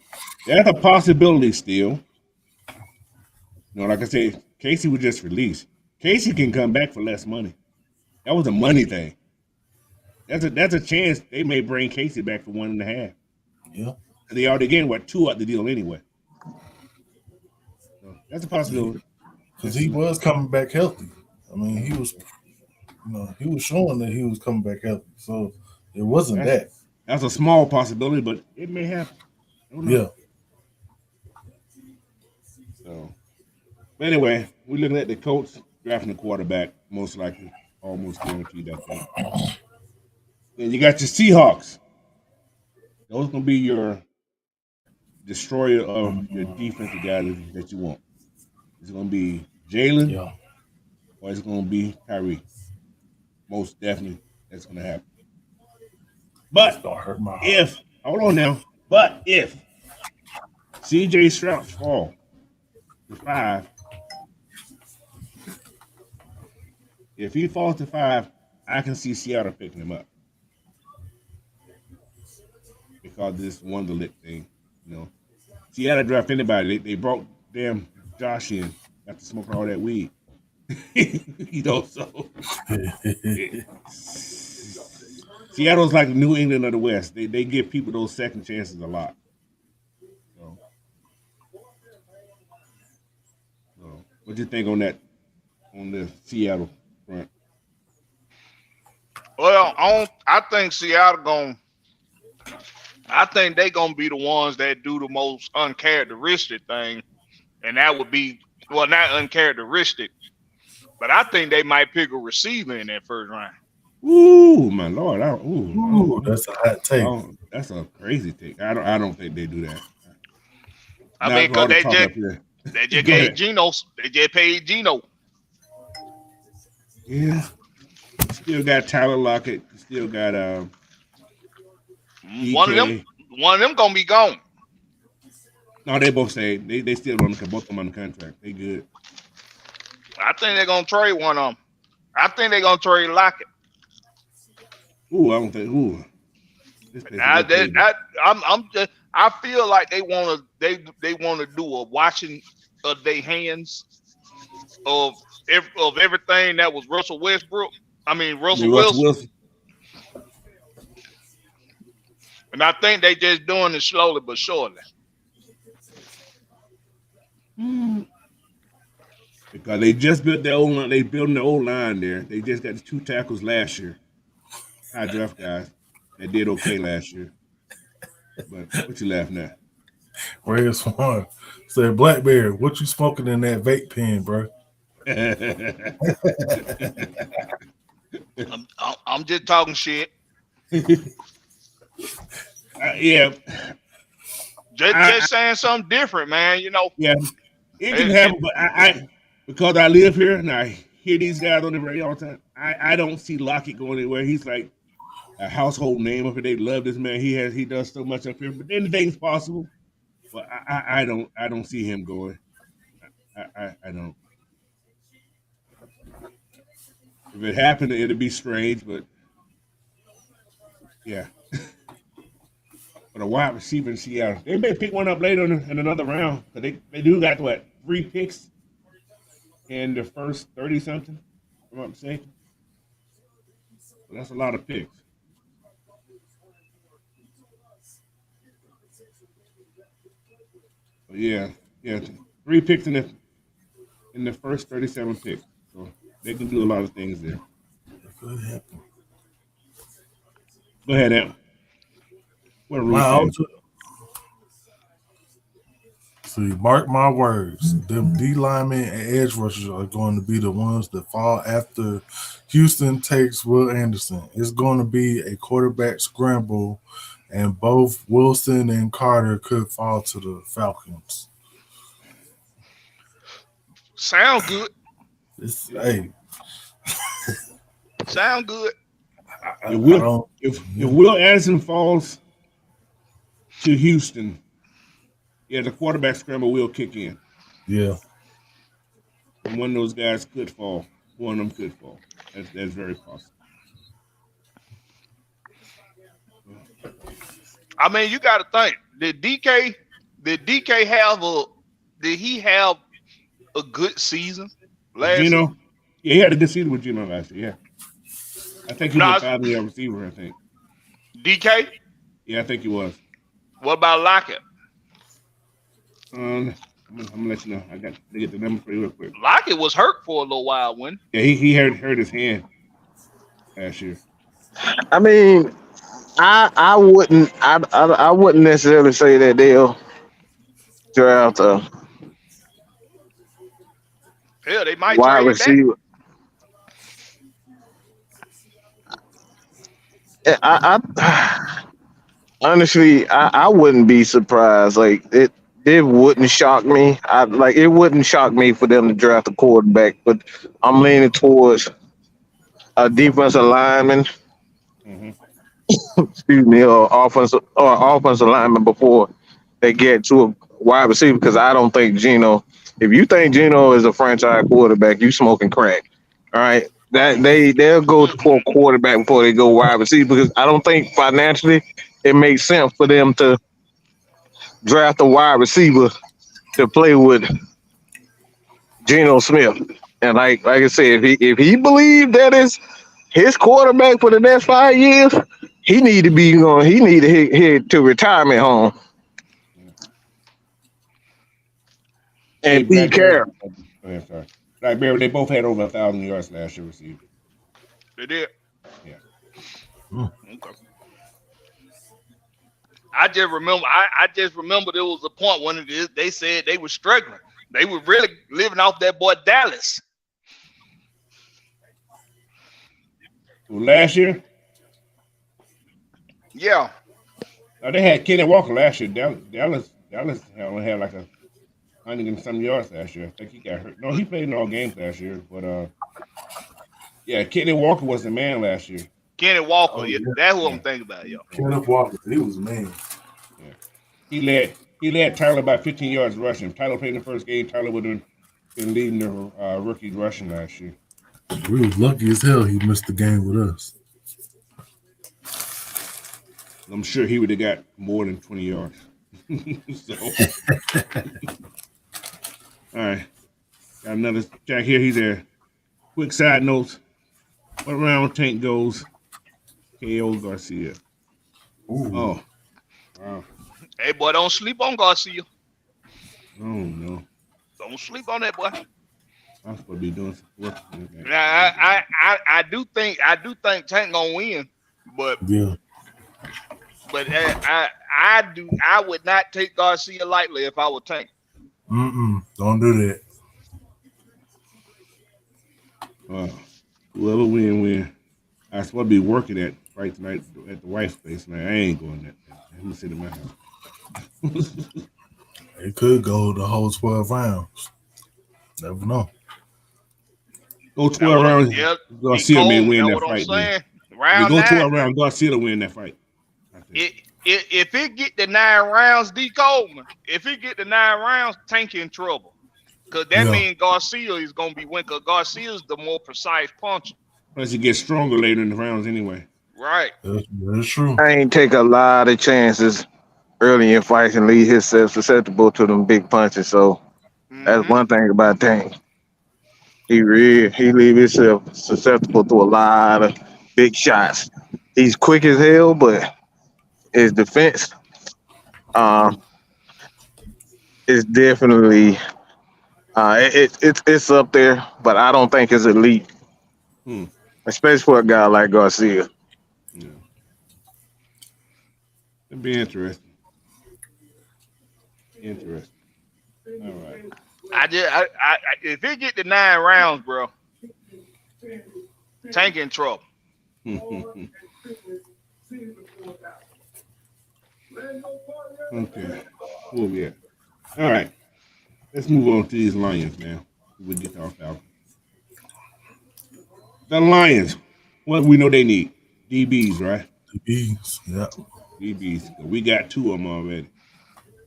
There's a possibility still. You know, like I said, Casey was just released. Casey can come back for less money. That was a money thing. That's a chance they may bring Casey back for 1.5. Yeah. They already getting 2 out the deal anyway. So that's a possibility. Because he was coming back healthy. I mean, he was showing that he was coming back healthy. So it wasn't that. That's a small possibility, but it may happen. Yeah. So, but anyway, we're looking at the Colts drafting a quarterback, most likely, almost guaranteed that thing. Then you got your Seahawks. Those gonna be your destroyer of your defensive guys that you want. It's gonna be Jalen Yeah, or it's gonna be Kyrie. Most definitely, that's gonna happen. this But don't hurt my heart. if hold on now, but if CJ Stroud fall to 5, if he falls to 5, I can see Seattle picking him up because this Wonderlic thing. You know, Seattle draft anybody. They brought damn Josh in after smoking all that weed. You know, so it, Seattle's like the New England of the West. They give people those second chances a lot. So, what do you think on that on the Seattle front? Well, I think Seattle going. I think they gonna be the ones that do the most uncharacteristic thing, and that would be well, not uncharacteristic, but I think they might pick a receiver in that first round. Ooh, my lord! Ooh, that's a hot take. That's a crazy take. I don't think they do that. I Not mean, for all cause the talk up here. they just Go gave ahead. Geno, they just paid Geno. Yeah, you still got Tyler Lockett. You still got One of them, DK. one of them gonna be gone. No, they both say they still on both of them on the contract. They good. I think they're gonna trade one of them. I think they're gonna trade Lockett. Ooh, I don't think. Ooh, this place is Now okay. I'm just, I feel like they wanna do a washing of their hands of of everything that was Russell Westbrook. I mean Yeah, Russell Russell Wilson, Wilson. and I think they just doing it slowly but surely. Because they just built their old line. They building the old line there. They just got the 2 tackles last year. High draft guys that did okay last year. But what you laughing at? Red Swan said, Blackberry, what you smoking in that vape pen, bro? I'm just talking shit. Yeah, Just saying something different, man. You know, yeah, it can it, happen. But I because I live here and I hear these guys on the radio all the time. I don't see Lockett going anywhere. He's like a household name up here. They love this man. He does so much up here. But anything's possible. But I don't see him going. I don't. If it happened, it'd be strange. But yeah, but a wide receiver in Seattle, they may pick one up later in another round. Cause they do got what 3 picks in the first 30 something. If I'm not mistaken. So that's a lot of picks. But yeah, 3 picks in the first 37 picks. So they can do a lot of things there. That could happen. Go ahead, Em. What are Ruth My saying? see, mark my words. Them D linemen and edge rushers are going to be the ones that fall after Houston takes Will Anderson. It's going to be a quarterback scramble, and both Wilson and Carter could fall to the Falcons. sound good. Hey, Sound good. If I Will don't. if Will Anderson falls to Houston, yeah, the quarterback scramble will kick in. Yeah, And one of those guys could fall. One of them could fall. That's very possible. I mean, you got to think. Did DK have a? Did he have a good season last Gino, season? yeah, he had a good season with Gino last year. Yeah, I think he was a No, 5 year receiver. I think. DK. Yeah, I think he was. What about Lockett? I'm gonna let you know. I got to get the number for you real quick. Lockett was hurt for a little while when. Yeah, he hurt his hand last year. I mean, I wouldn't necessarily say that they'll draft a Hell, they might wide trade that. receiver. I honestly, I wouldn't be surprised. Like it wouldn't shock me. It wouldn't shock me for them to draft a quarterback, but I'm leaning towards a defensive lineman, Hmm. excuse me, or offensive lineman before they get to a wide receiver. Because I don't think Geno. If you think Geno is a franchise quarterback, you smoking crack. All right, that they'll go for a quarterback before they go wide receiver because I don't think financially it makes sense for them to draft a wide receiver to play with Geno Smith. And like I said, if he believed that is his quarterback for the next 5 years, he need to head to retirement home Hey, and Pete Blackberry. Carroll. Go ahead, sorry. Blackberry. They both had over 1,000 yards last year receiving. They did. Yeah. Okay. I just remember there was a point when they said they were struggling. They were really living off that boy Dallas. Well, last year, Yeah. they had Kenny Walker last year. Dallas only had like 100 and some yards last year. I think he got hurt. No, he played in all games last year. But yeah, Kenny Walker was the man last year. Kenny Walker. Oh Yeah, yeah, that's what Yeah, I'm thinking about, yo. Kenneth Walker, he was man. yeah. He led Tyler by 15 yards rushing. If Tyler played in the first game, Tyler would have been leading the rookie rushing last year. We was lucky as hell he missed the game with us. I'm sure he would have got more than 20 yards. So, all right. Got another Jack here. He's there. Quick side notes. What round Tank goes? KO Garcia. Ooh, Oh, wow. Hey, boy, don't sleep on Garcia. Oh, no. Don't sleep on that boy. I'm supposed to be doing some work. Now, I do think Tank gonna win, but yeah. I would not take Garcia lightly if I were Tank. Don't do that. Whoever win. I supposed to be working at right tonight at the wife's place, man. I ain't going that. I'm gonna sit in my house. It could go the whole 12 rounds. Never know. Go That 12 what rounds. yeah, big Garcia may Coleman. win That's that what I'm fight. Then saying. if it Round go 12 9. rounds, Garcia to win that fight. I think. If it get the 9 rounds, D Coleman. If it get the 9 rounds, Tank in trouble. Cause that Yeah, means Garcia is gonna be winning. Cause Garcia's the more precise puncher. Plus, he gets stronger later in the rounds anyway. Right. that's true. I ain't take a lot of chances early in fights and leave himself susceptible to them big punches. So that's Mm-hmm. one thing about Tank. He leave himself susceptible to a lot of big shots. He's quick as hell, but his defense uh, is definitely it's up there, but I don't think it's elite, Hmm. especially for a guy like Garcia. Yeah. It'd be interesting. Interesting. All right. If it get the 9 rounds, bro, Tank in trouble. Okay. Where we at? All right. Let's move on to these Lions now. We'll get to our Falcons. The Lions. What we know they need? DBs, right? The E's, yeah. DBs. We got two of them already.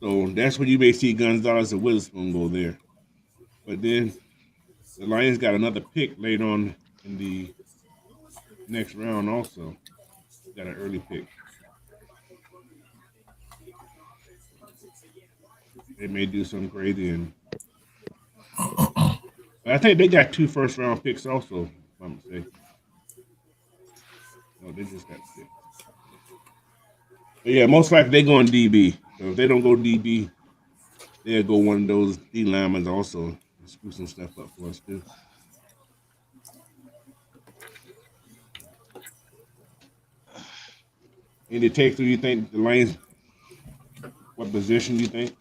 So that's when you may see Gonzalez and Witherspoon go there. But then the Lions got another pick later on in the next round also. Got an early pick. They may do something crazy. And I think they got two first round picks also, if I'm mistaken. No, they just got picked. But yeah, most likely they going DB. So if they don't go DB, they'll go one of those D linemen also and screw some stuff up for us too. Any takes do you think the Lions? What position you think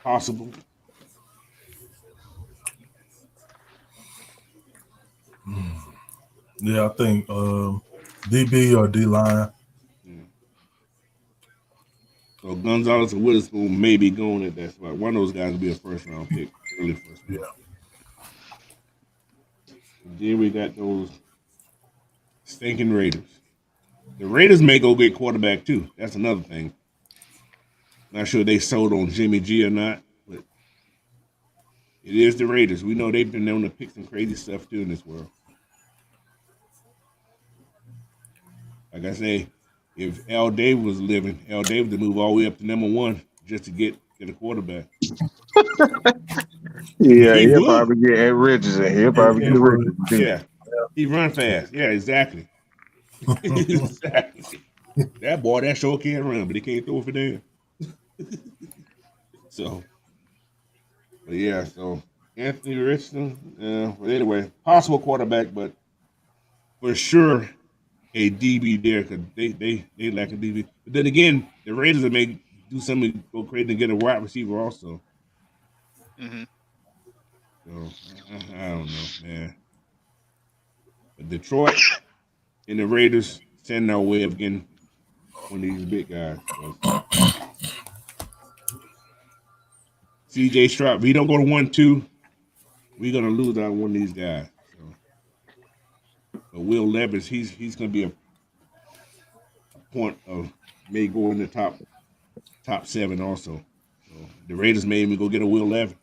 possible? Yeah, I think DB or D line. Yeah. So Gonzalez or Witherspoon may be going at that spot. One of those guys will be a first round pick, early first Yeah. round. And then we got those stinking Raiders. The Raiders may go get quarterback too. That's another thing. Not sure they sold on Jimmy G or not, but it is the Raiders. We know they've been known to pick some crazy stuff too in this world. Like I say, if Al Davis was living, Al Davis would move all the way up to number one just to get a quarterback. Yeah, He he'll would. probably get Ed Richardson. He'll It, probably it get would. Richardson. Yeah. He run fast. Yeah, exactly. Exactly. That boy, that sure can't run, but he can't throw for damn. So, but yeah, so Anthony Richardson, but anyway, possible quarterback, but for sure a DB there because they lack a DB. But then again, the Raiders will make do something go crazy and get a wide receiver also. Hmm. So I don't know, man. But Detroit and the Raiders send our way of getting one of these big guys. Because CJ Stroud, if he don't go to 1-2, we're gonna lose out on one of these guys. So, but Will Levis, he's gonna be a point of may go in the top seven also. So the Raiders may even go get a Will Levis,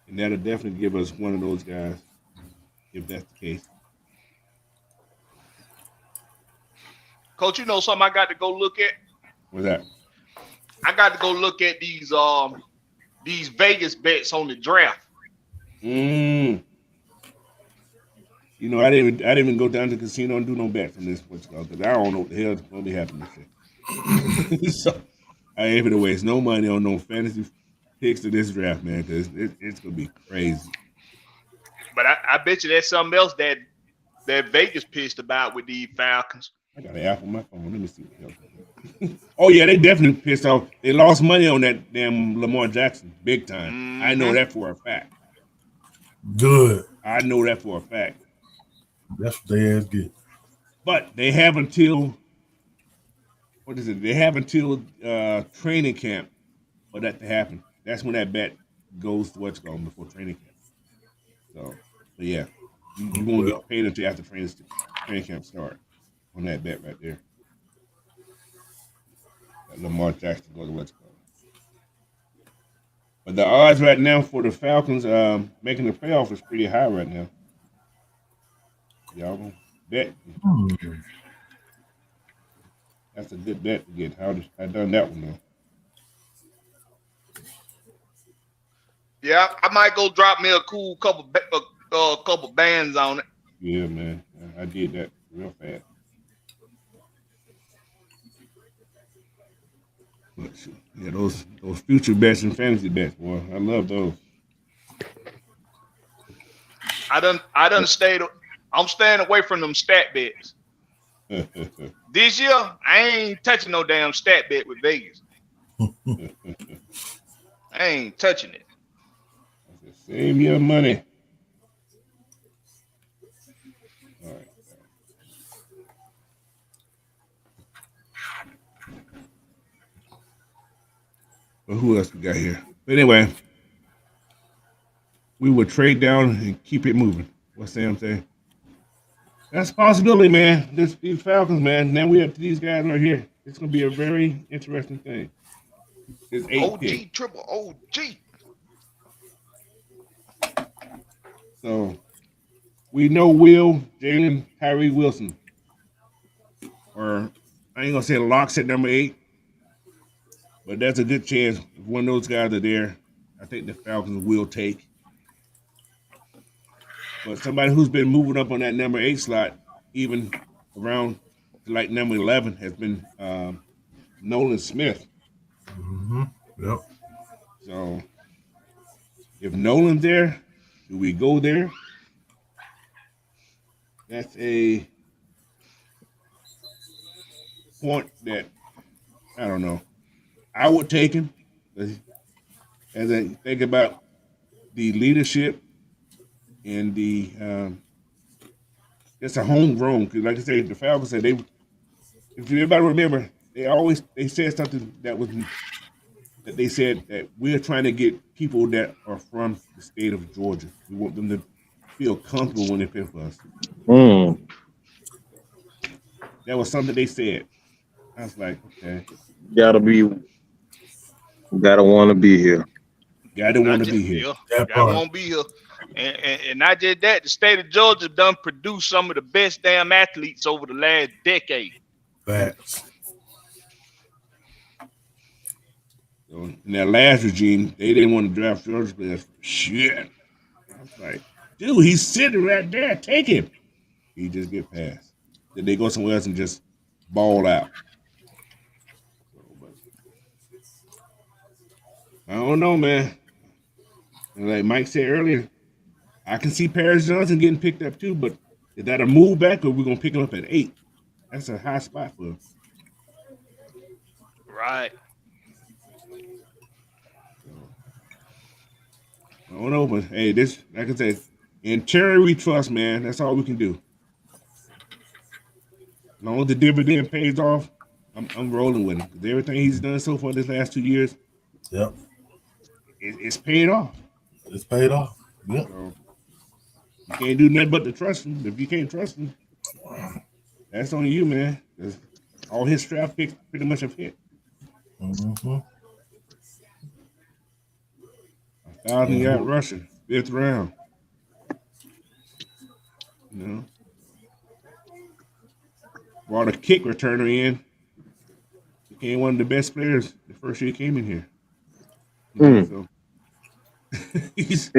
and that'll definitely give us one of those guys if that's the case. Coach, you know something I got to go look at? What's that? I got to go look at these Vegas bets on the draft. Mm. You know, I didn't even go down to the casino and do no bets on this because I don't know what the hell's gonna be happening this year. So I ain't gonna waste no money on no fantasy picks to this draft, man, because it's gonna be crazy. But I bet you there's something else that Vegas pissed about with the Falcons. I got an app on my phone. Let me see what the hell. Oh yeah, they definitely pissed off. They lost money on that damn Lamar Jackson, big time. I know Mm-hmm. that for a fact. Good. I know that for a fact. That's what they ass get. But they have until what is it? They have until training camp for that to happen. That's when that bet goes to what's going before training camp. So, but yeah, you won't Well, get paid until after training camp start on that bet right there. That Lamar Jackson goes to what's going. But the odds right now for the Falcons making the playoff is pretty high right now. Y'all gonna bet? That's a good bet to get. I done that one though. Yeah, I might go drop me a cool couple bands on it. Yeah, man. I did that real fast. But yeah, those future bets and fantasy bets, boy. I love those. I done stayed. I'm staying away from them stat bets. This year, I ain't touching no damn stat bet with Vegas. I ain't touching it. Save your money. All right. But who else we got here? But anyway, we would trade down and keep it moving. What Sam say? That's a possibility, man. These Falcons, man. Now we up to these guys right here. It's gonna be a very interesting thing. It's 8 pick. OG, triple OG. So we know Will, Jalen, Tyree Wilson, or I ain't gonna say locks at number 8, but that's a good chance if one of those guys are there. I think the Falcons will take. But somebody who's been moving up on that number 8 slot, even around like number 11, has been Nolan Smith. mm-hmm. Yep. So if Nolan's there, do we go there? That's a point that I don't know. I would take him as I think about the leadership and the it's a homegrown because, like I said, the Falcons said they. If everybody remember, they said something that they said that we're trying to get people that are from the state of Georgia. We want them to feel comfortable when they play for us. Mm. That was something they said. I was like, okay, Gotta be, gotta want to be here. gotta want Not to just be here. yeah, That I part. won't be here. And not just that, the state of Georgia done produced some of the best damn athletes over the last decade. Facts. So in that last regime, they didn't want to draft Georgia players for shit. I was like, dude, he's sitting right there. Take him. He just get passed. Then they go somewhere else and just ball out. So, but I don't know, man. And like Mike said earlier, I can see Paris Johnson getting picked up too, but is that a move back or we're gonna pick him up at 8? That's a high spot for him. Right. So, I don't know, but hey, this like I said, in Terry we trust, man. That's all we can do. As long as the dividend pays off, I'm rolling with him. Because everything he's done so far this last 2 years, Yep. it's paid off. It's paid off. Yep. So you can't do nothing but to trust him. If you can't trust him, that's on you, man. 'Cause all his draft picks pretty much have hit. Mm-hmm. 1,000 yard rusher, 5th round. You know, brought a kick returner in. Became one of the best players the first year he came in here. You know, Mm. so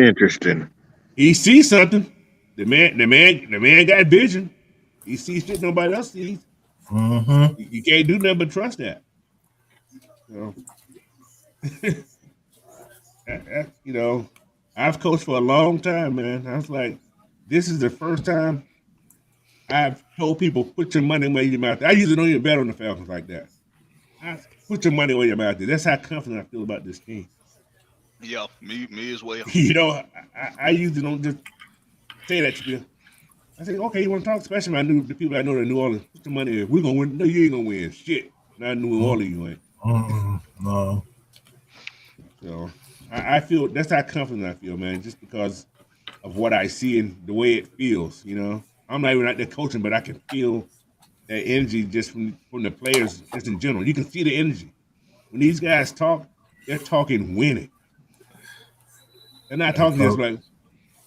Interesting. he sees something. The man got vision. He sees shit nobody else sees. Mm-hmm. You can't do nothing but trust that. So, you know, I've coached for a long time, man. I was like, this is the first time I've told people put your money where your mouth. I usually don't even bet on the Falcons like that. I put your money where your mouth is. That's how confident I feel about this team. Yeah, me as well. You know, I usually don't just say that to people. I say, okay, you want to talk? Especially the people I know in New Orleans. Put your money in. We're gonna win. No, you ain't gonna win. Shit. Not in New Orleans, you ain't. Mm-mm. No. So I feel that's how confident I feel, man. Just because of what I see and the way it feels. You know, I'm not even out there coaching, but I can feel that energy just from the players, just in general. You can see the energy when these guys talk. They're talking winning. They're not That talking just coach. like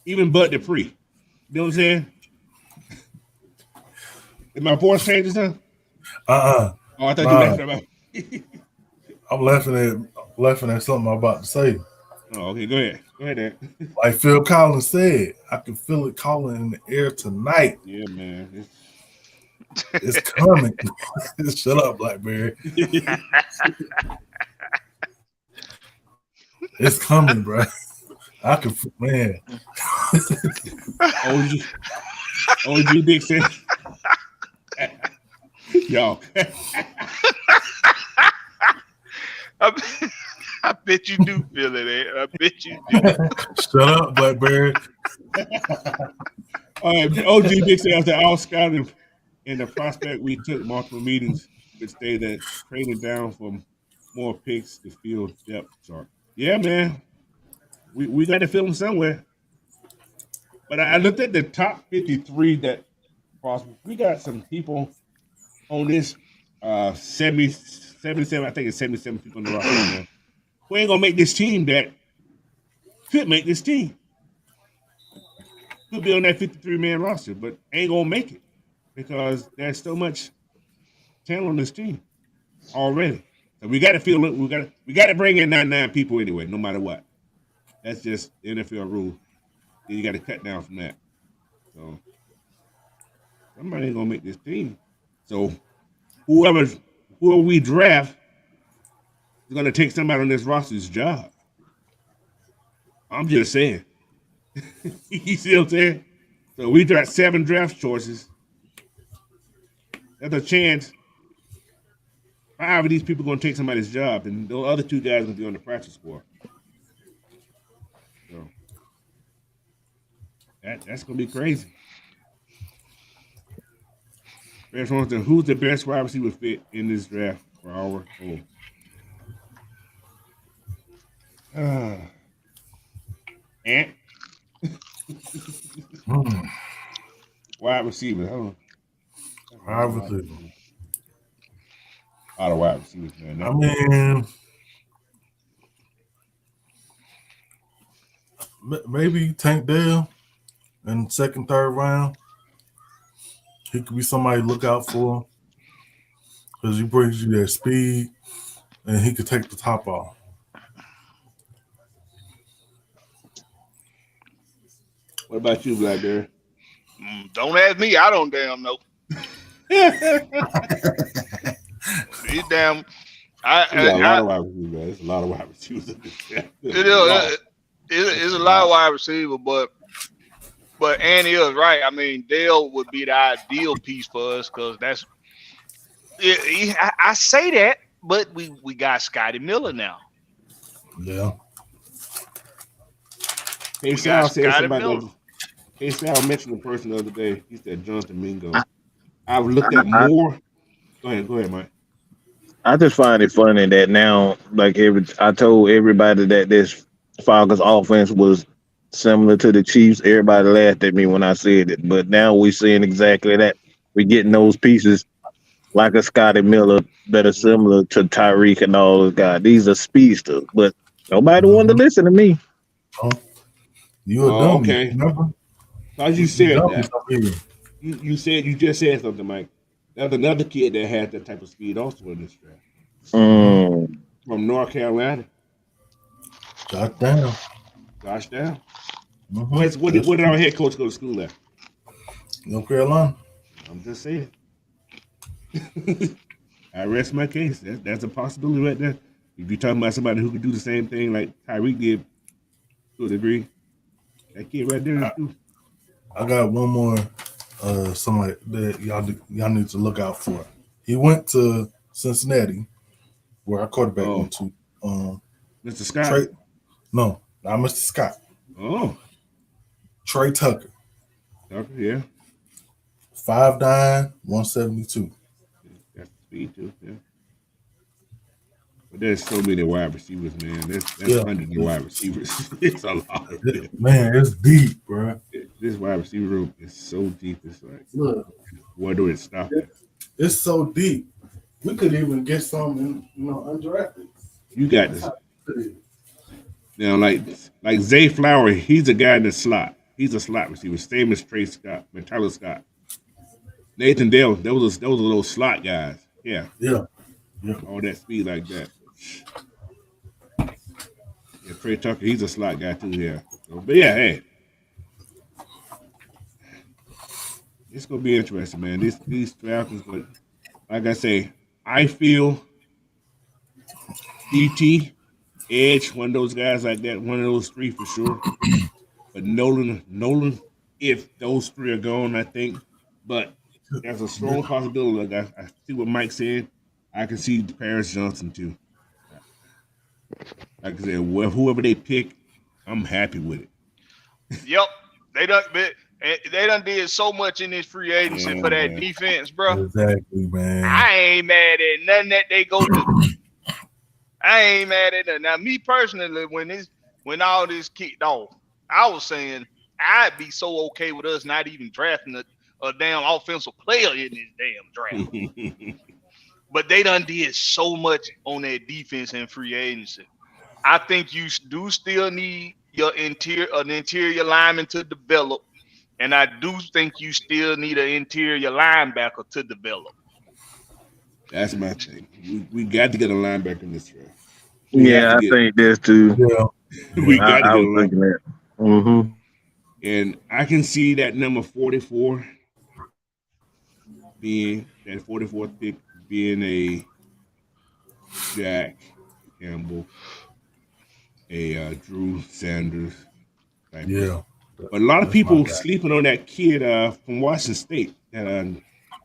even Bud Dupree. You know what I'm saying? Did my voice change or something? Uh-uh. Oh, I thought you Nah. laughing about. I'm laughing at something I'm about to say. Oh, okay, go ahead. Go ahead, Dan. Like Phil Collins said, I can feel it calling in the air tonight. Yeah, man. It's coming. Shut up, Blackberry. It's coming, bro. I can, man. OG, OG Big said, yo. I bet you do feel it, Ed. I bet you do. Shut up, Blackberry. All right, OG Big said after our scouting in the prospect, we took multiple meetings which stated that trading down from more picks to field depth chart. Yeah, man. We got to fill them somewhere. But I looked at the top 53 that possible. We got some people on this 77, I think it's 77 people on the roster, man. Who ain't gonna make this team that could make this team. Could be on that 53-man roster, but ain't gonna make it because there's so much talent on this team already. So we gotta feel it. We gotta bring in 99 people anyway, no matter what. That's just the NFL rule. Then you gotta cut down from that. So somebody ain't gonna make this team. So whoever we draft is gonna take somebody on this roster's job. I'm just saying. You see what I'm saying? So we got 7 draft choices. There's a chance 5 of these people are gonna take somebody's job, and the other 2 guys are gonna be on the practice squad. So that's gonna be crazy. Who's the best wide receiver fit in this draft per hour. Oh. And Hmm. wide receiver. Oh, that's a I lot of was wide thinking. receivers. A lot of wide receivers, man. I mean, maybe Tank Dell in second, third round. He could be somebody to look out for because he brings you that speed and he could take the top off. What about you, Blackberry? Don't ask me. I don't damn know. These damn. We got a lot I of wide receivers, man. There's a lot of wide receivers in this draft. There's it a lot. is. It's That's a a lot of lot. wide receiver, but Andy is right. I mean, Dale would be the ideal piece for us because that's. I say that, but we got Scotty Miller now. Yeah. Hey, We got Sal said Scotty somebody. Miller. Hey, Sal mentioned a person the other day. He said Jonathan Mingo. I've looked at I, more. Go ahead, Mike. I just find it funny that now, like I told everybody that this Falcons offense was similar to the Chiefs. Everybody laughed at me when I said it, but now we're seeing exactly that. We're getting those pieces like a Scotty Miller that are Mm-hmm. similar to Tyreek and all those guys. These are speedsters, but nobody wanted to Mm-hmm. listen to me. Oh, you a Oh, dummy. okay. Remember? Cause you We said dummies that. up here. You just said something, Mike. There's another kid that had that type of speed also in this draft Mm-hmm. Mm, from North Carolina. Jot down. Gosh, down. Mm-hmm. What That's did true. our head coach go to school at? North Carolina. I'm just saying. I rest my case. That's a possibility right there. If you're talking about somebody who could do the same thing like Tyreek did to a degree, that kid right there I, too. I got one more. Somebody that y'all need to look out for. He went to Cincinnati, where our quarterback Oh, went to. Um, Mr. Scott. Trey. No, not Mr. Scott. Oh, Trey Tucker. Tucker, yeah. 5'9", 172. That's the speed too, yeah. But there's so many wide receivers, man. That's Yeah, hundreds of wide receivers. It's a lot of them. man, it's deep, bro. This wide receiver room is so deep. It's like, Look, where do it stop at? it's so deep. We could even get some, undrafted. You got That's this how deep it is. now, like Zay Flower. He's a guy in the slot. He's a slot receiver, same as Trey Scott, Tyler Scott, Nathan Dale. Those are those slot guys. Yeah, Yeah, yeah. all that speed like that. Yeah, Trey Tucker. He's a slot guy too. Yeah. So, but yeah, hey, it's gonna be interesting, man. These Falcons, but like I say, I feel DT, Edge, one of those guys like that, one of those three for sure. But Nolan, if those three are gone, I think. But there's a strong possibility. Like I see what Mike's saying. I can see Paris Johnson too. Like I said, whoever they pick, I'm happy with it. Yep, they done did so much in this free agency Yeah, for that man. defense, bro. Exactly, man. I ain't mad at nothing that they go do. I ain't mad at that. Now, me personally, when all this kicked off, I was saying I'd be so okay with us not even drafting a damn offensive player in this damn draft. But they done did so much on that defense and free agency. I think you do still need an interior lineman to develop, and I do think you still need an interior linebacker to develop. That's my thing. We got to get a linebacker in this draft. We have to yeah, I get think this too. Yeah, we yeah. got to I get a was thinking linebacker. that. Mm-hmm. And I can see that number 44 being that 44th pick being a Jack Campbell, a Drew Sanders type pick. Yeah. But a lot of That's my people guy. sleeping on that kid from Washington State, that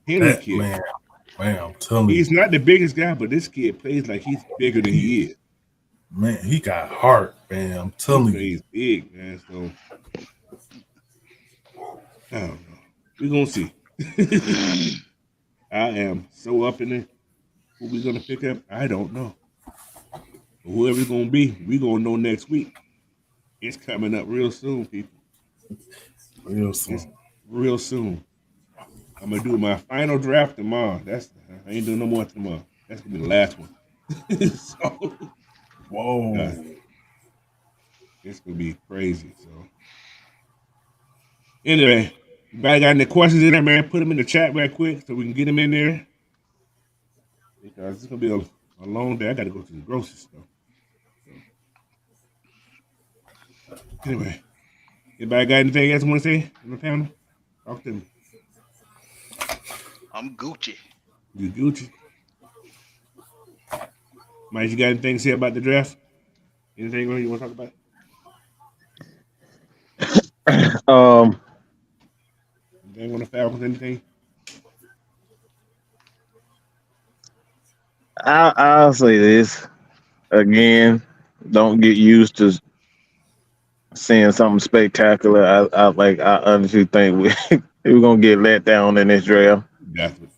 Henry That kid. man, I'm telling you, He's not the biggest guy, but this kid plays like he's bigger than he is. man, he got heart, man. I'm He telling you. plays big, man. So I don't know. We're gonna see. I am so up in it. Who we gonna pick up? I don't know. But whoever it's gonna be, we gonna know next week. It's coming up real soon, people. Real It's soon. real soon. I'm gonna do my final draft tomorrow. I ain't doing no more tomorrow. That's gonna be the last one. So Whoa. it's gonna be crazy. So anyway, anybody got any questions in there, man? Put them in the chat right quick so we can get them in there. Because it's gonna be a long day. I gotta go to the grocery store. So anyway, anybody got anything else you want to say on the panel? Talk to me. I'm Gucci. You Gucci. Mike, you got anything to say about the draft? Anything you want to talk about? Um, Anything on the Falcons? Anything? I'll say this again. Don't get used to seeing something spectacular. I honestly think we're gonna get let down in this draft. Definitely.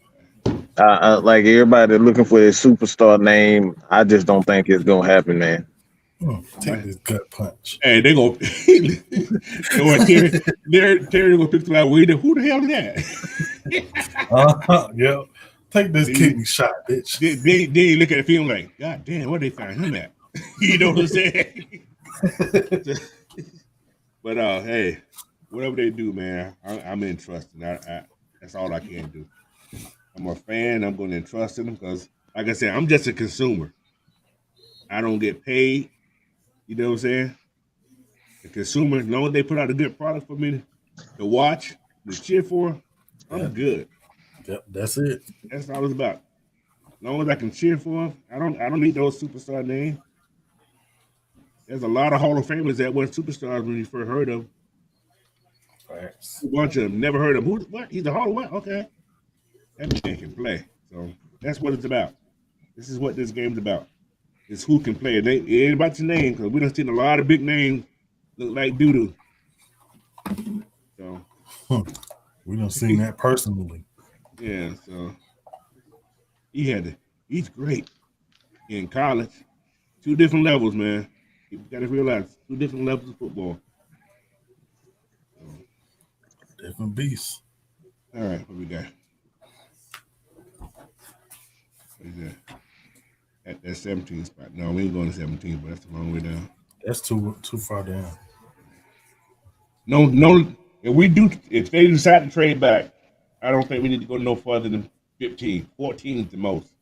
Like everybody looking for this superstar name. I just don't think it's gonna happen, man. Take this gut punch. Hey, they go. They want Terry gonna pick like, wait, who the hell is that? Yeah. Take this kidney shot, bitch. Then you look at the film like, God damn, where they find him at? You know what I'm saying? But hey, whatever they do, man, I'm entrusted. That's all I can do. I'm a fan. I'm going to entrust in them because, like I said, I'm just a consumer. I don't get paid. You know what I'm saying? The consumer, as long as they put out a good product for me to watch, to cheer for, I'm good. Yep, that's it. That's all it's about. As long as I can cheer for them, I don't need those superstar names. There's a lot of Hall of Famers that weren't superstars when you first heard of them. Facts. A bunch of them never heard of him. What? He's a Hall of what? Okay. That man can play. So that's what it's about. This is what this game's about. It's who can play. It ain't about your name because we done seen a lot of big names look like doo-doo. So We done seen that personally. yeah, so he's great in college. 2 different levels, man. You gotta realize 2 different levels of football. So, Different beasts. all right, what we got? What is that? At that 17 spot. No, we ain't going to 17, but that's a long way down. That's too far down. No. If they decide to trade back, I don't think we need to go no further than 15. 14 is the most.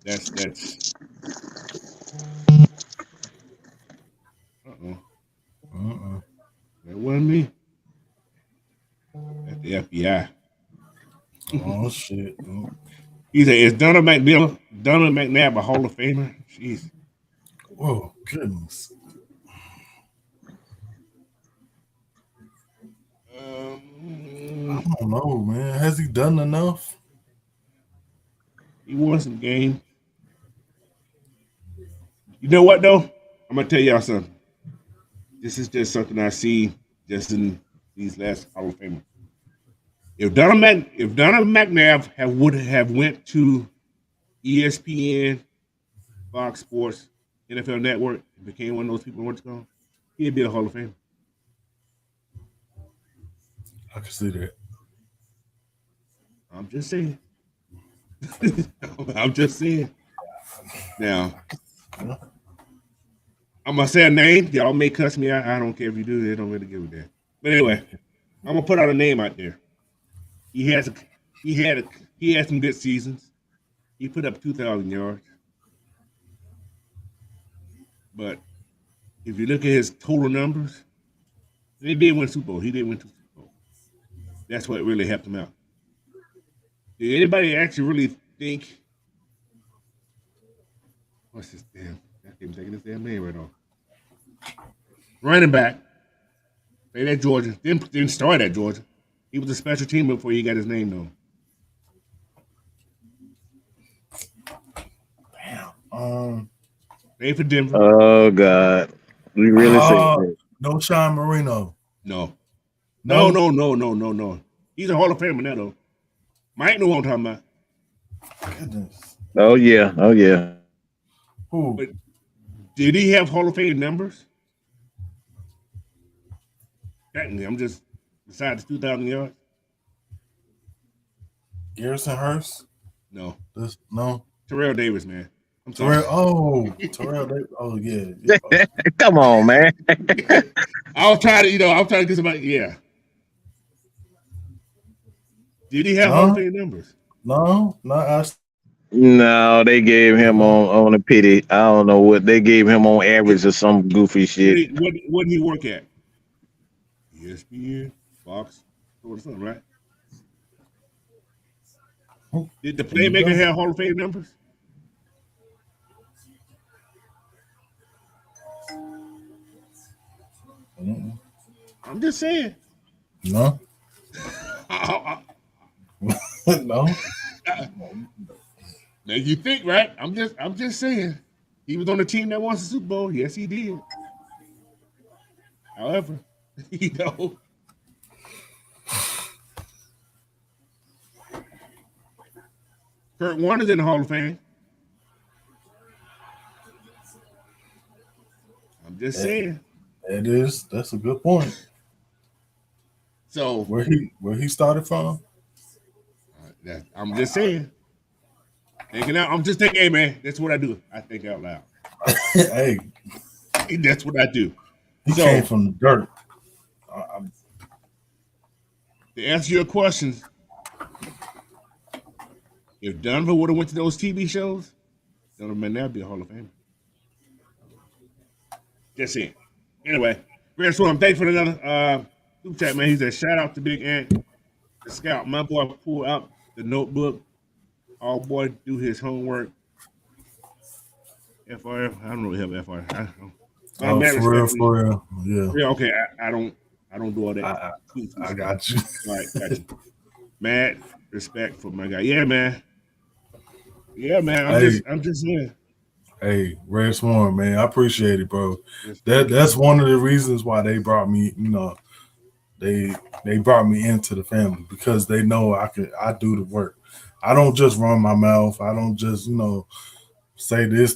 That's. That wasn't me. That's the FBI. Oh shit. He said, "Is Donald McNabb a Hall of Famer?" Jeez. Whoa, goodness. I don't know, man. Has he done enough? He won some games. You know what though? I'm gonna tell y'all something. This is just something I see just in these last Hall of Famers. If Donald McNabb would have went to ESPN, Fox Sports, NFL Network, and became one of those people who went to go, he'd be a Hall of Famer. I can see that. I'm just saying. I'm just saying. Now, I'm gonna say a name. Y'all may cuss me out. I don't care if you do. They don't really give a damn. But anyway, I'm gonna put out a name out there. He had some good seasons. He put up 2,000 yards. But if you look at his total numbers, they did win Super Bowl. He did win 2 Super Bowls. That's what really helped him out. Did anybody actually really think? What's this damn? I can't taking this damn name right off. Running back. Played at Georgia. Didn't start at Georgia. He was a special teamer before he got his name known. Damn. Played for Denver. Oh God, we really say that. No Sean Marino. No. No? No. He's a Hall of Famer now, though. Mike knew what I'm talking about. goodness. Oh yeah. Oh yeah. Who? But did he have Hall of Fame numbers? Technically, I'm just besides 2,000 yards. Garrison Hurst? No, This no. Terrell Davis, man. I'm sorry. Terrell. Oh, Terrell. Oh yeah. Yeah. Come on, man. I was trying to, I was trying to get somebody. Yeah. Did he have Hall of No, Fame numbers? no, no. No, they gave him No. on a pity. I don't know what they gave him on average or some goofy shit. What did he work at? ESPN, Fox, or something, right? Did the There you playmaker go. have Hall of Fame numbers? Mm-mm. I'm just saying. No, I, no. Make you think, right? I'm just saying. He was on the team that won the Super Bowl. Yes, he did. However, you know, Kurt Warner's in the Hall of Fame. I'm just That, saying. that is. That's a good point. So Where he started from? I'm just saying. Thinking out. I'm just thinking, hey man, that's what I do. I think out loud. Hey, That's what I do. he came So from the dirt. to answer your questions, if Donovan would have went to those TV shows, Donovan may now be a Hall of Famer. Just saying. Anyway, Red Swarm, thanks for another super chat, man. He said, shout out to Big Ant, the scout. My boy pulled out the notebook. All boy do his homework. FRF, I don't really have FRF. I don't. My Oh, man, for real, respectfully. for real. Yeah, Yeah, okay. I don't do all that. I, Too I stuff. got you. All right, got you. Mad respect for my guy. Yeah, man. Yeah, man. Hey, I'm just saying. hey, Red Swarm, man, I appreciate it, bro. Yes, thank you. That's one of the reasons why they brought me. They brought me into the family because they know I do the work. I don't just run my mouth. I don't just say this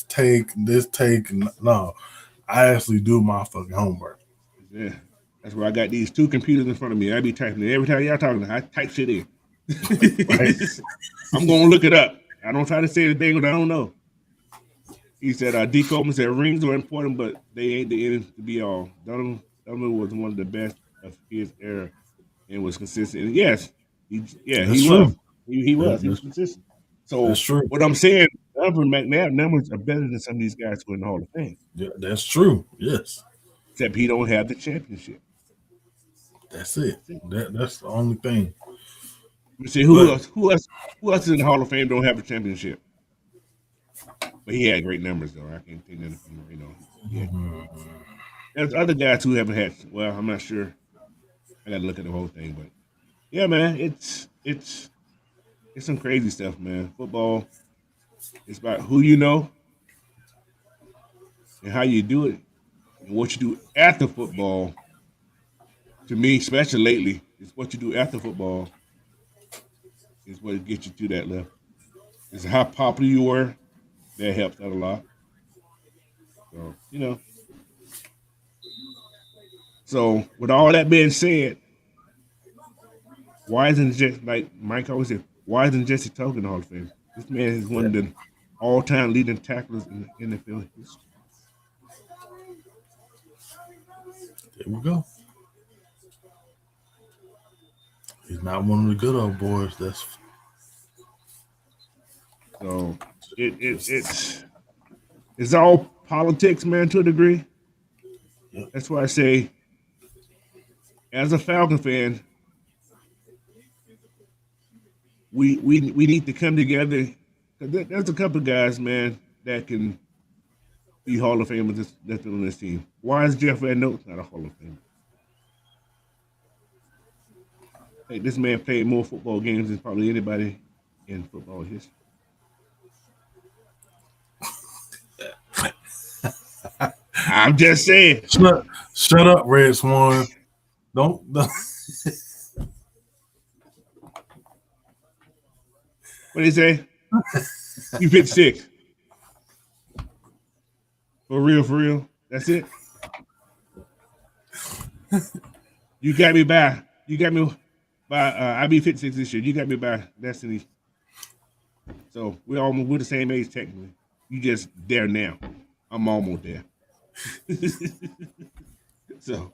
take. No, I actually do my fucking homework. Yeah. That's why I got these two computers in front of me. I be typing it every time y'all talking. I type shit in. Right? I'm gonna look it up. I don't try to say anything that I don't know. He said, D. Coleman said rings are important, but they ain't the end to be all. Donovan was one of the best of his era and was consistent. And yes, That's he was. true. He That- was. He was That's, consistent. that's So true. what I'm saying, Donovan McNabb numbers are better than some of these guys who are in the Hall of Fame. Yeah, that's true. Yes, Except he don't have the championship. that's it. That's the only thing. You see But who else is in the Hall of Fame don't have a championship? But he had great numbers though. I can't take that from Yeah. There's other guys who haven't had. Well, I'm not sure. I got to look at the whole thing, but yeah, man, it's some crazy stuff, man. Football, it's about who you know and how you do it and what you do after football. To me, especially lately, is what you do after football is what gets you to that level. It's how popular you were. That helps out a lot. So So with all that being said, why isn't just like Mike always said? Why isn't Jesse Togan in the Hall of Fame? This man is one yeah, of the all-time leading tacklers in the NFL history. there we go. He's not one of the good old boys. That's So it, it just, it's all politics, man, to a degree. yep, That's why I say, as a Falcon fan, we need to come together. 'Cause there's a couple of guys, man, that can be Hall of Famers that's on this team. Why is Jeff Van Note not a Hall of Famer? Hey, this man played more football games than probably anybody in football history. I'm just saying. shut up, Red Swan. Don't What did he say? You 56. For real, for real. That's it. You got me by. You got me by. I be 56 this year. You got me by Destiny. So we're the same age technically. You just there now. I'm almost there. So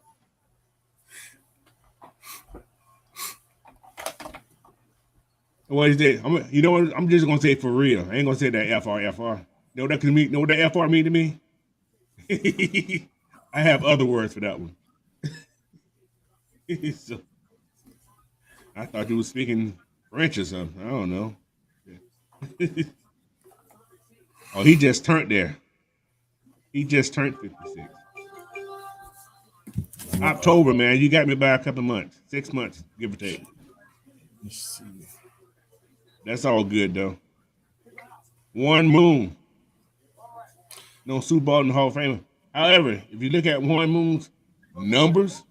what is that? You know what? I'm just gonna say for real. I ain't gonna say that FR. Know what that can mean? Know what that FR mean to me? I have other words for that one. So I thought you was speaking French or something. I don't know. Oh, he just turned there. He just turned 56. October, man. You got me by a couple months. 6 months, give or take. Let's see. That's all good though. Warren Moon. No Super Bowl in the Hall of Fame. However, if you look at Warren Moon's numbers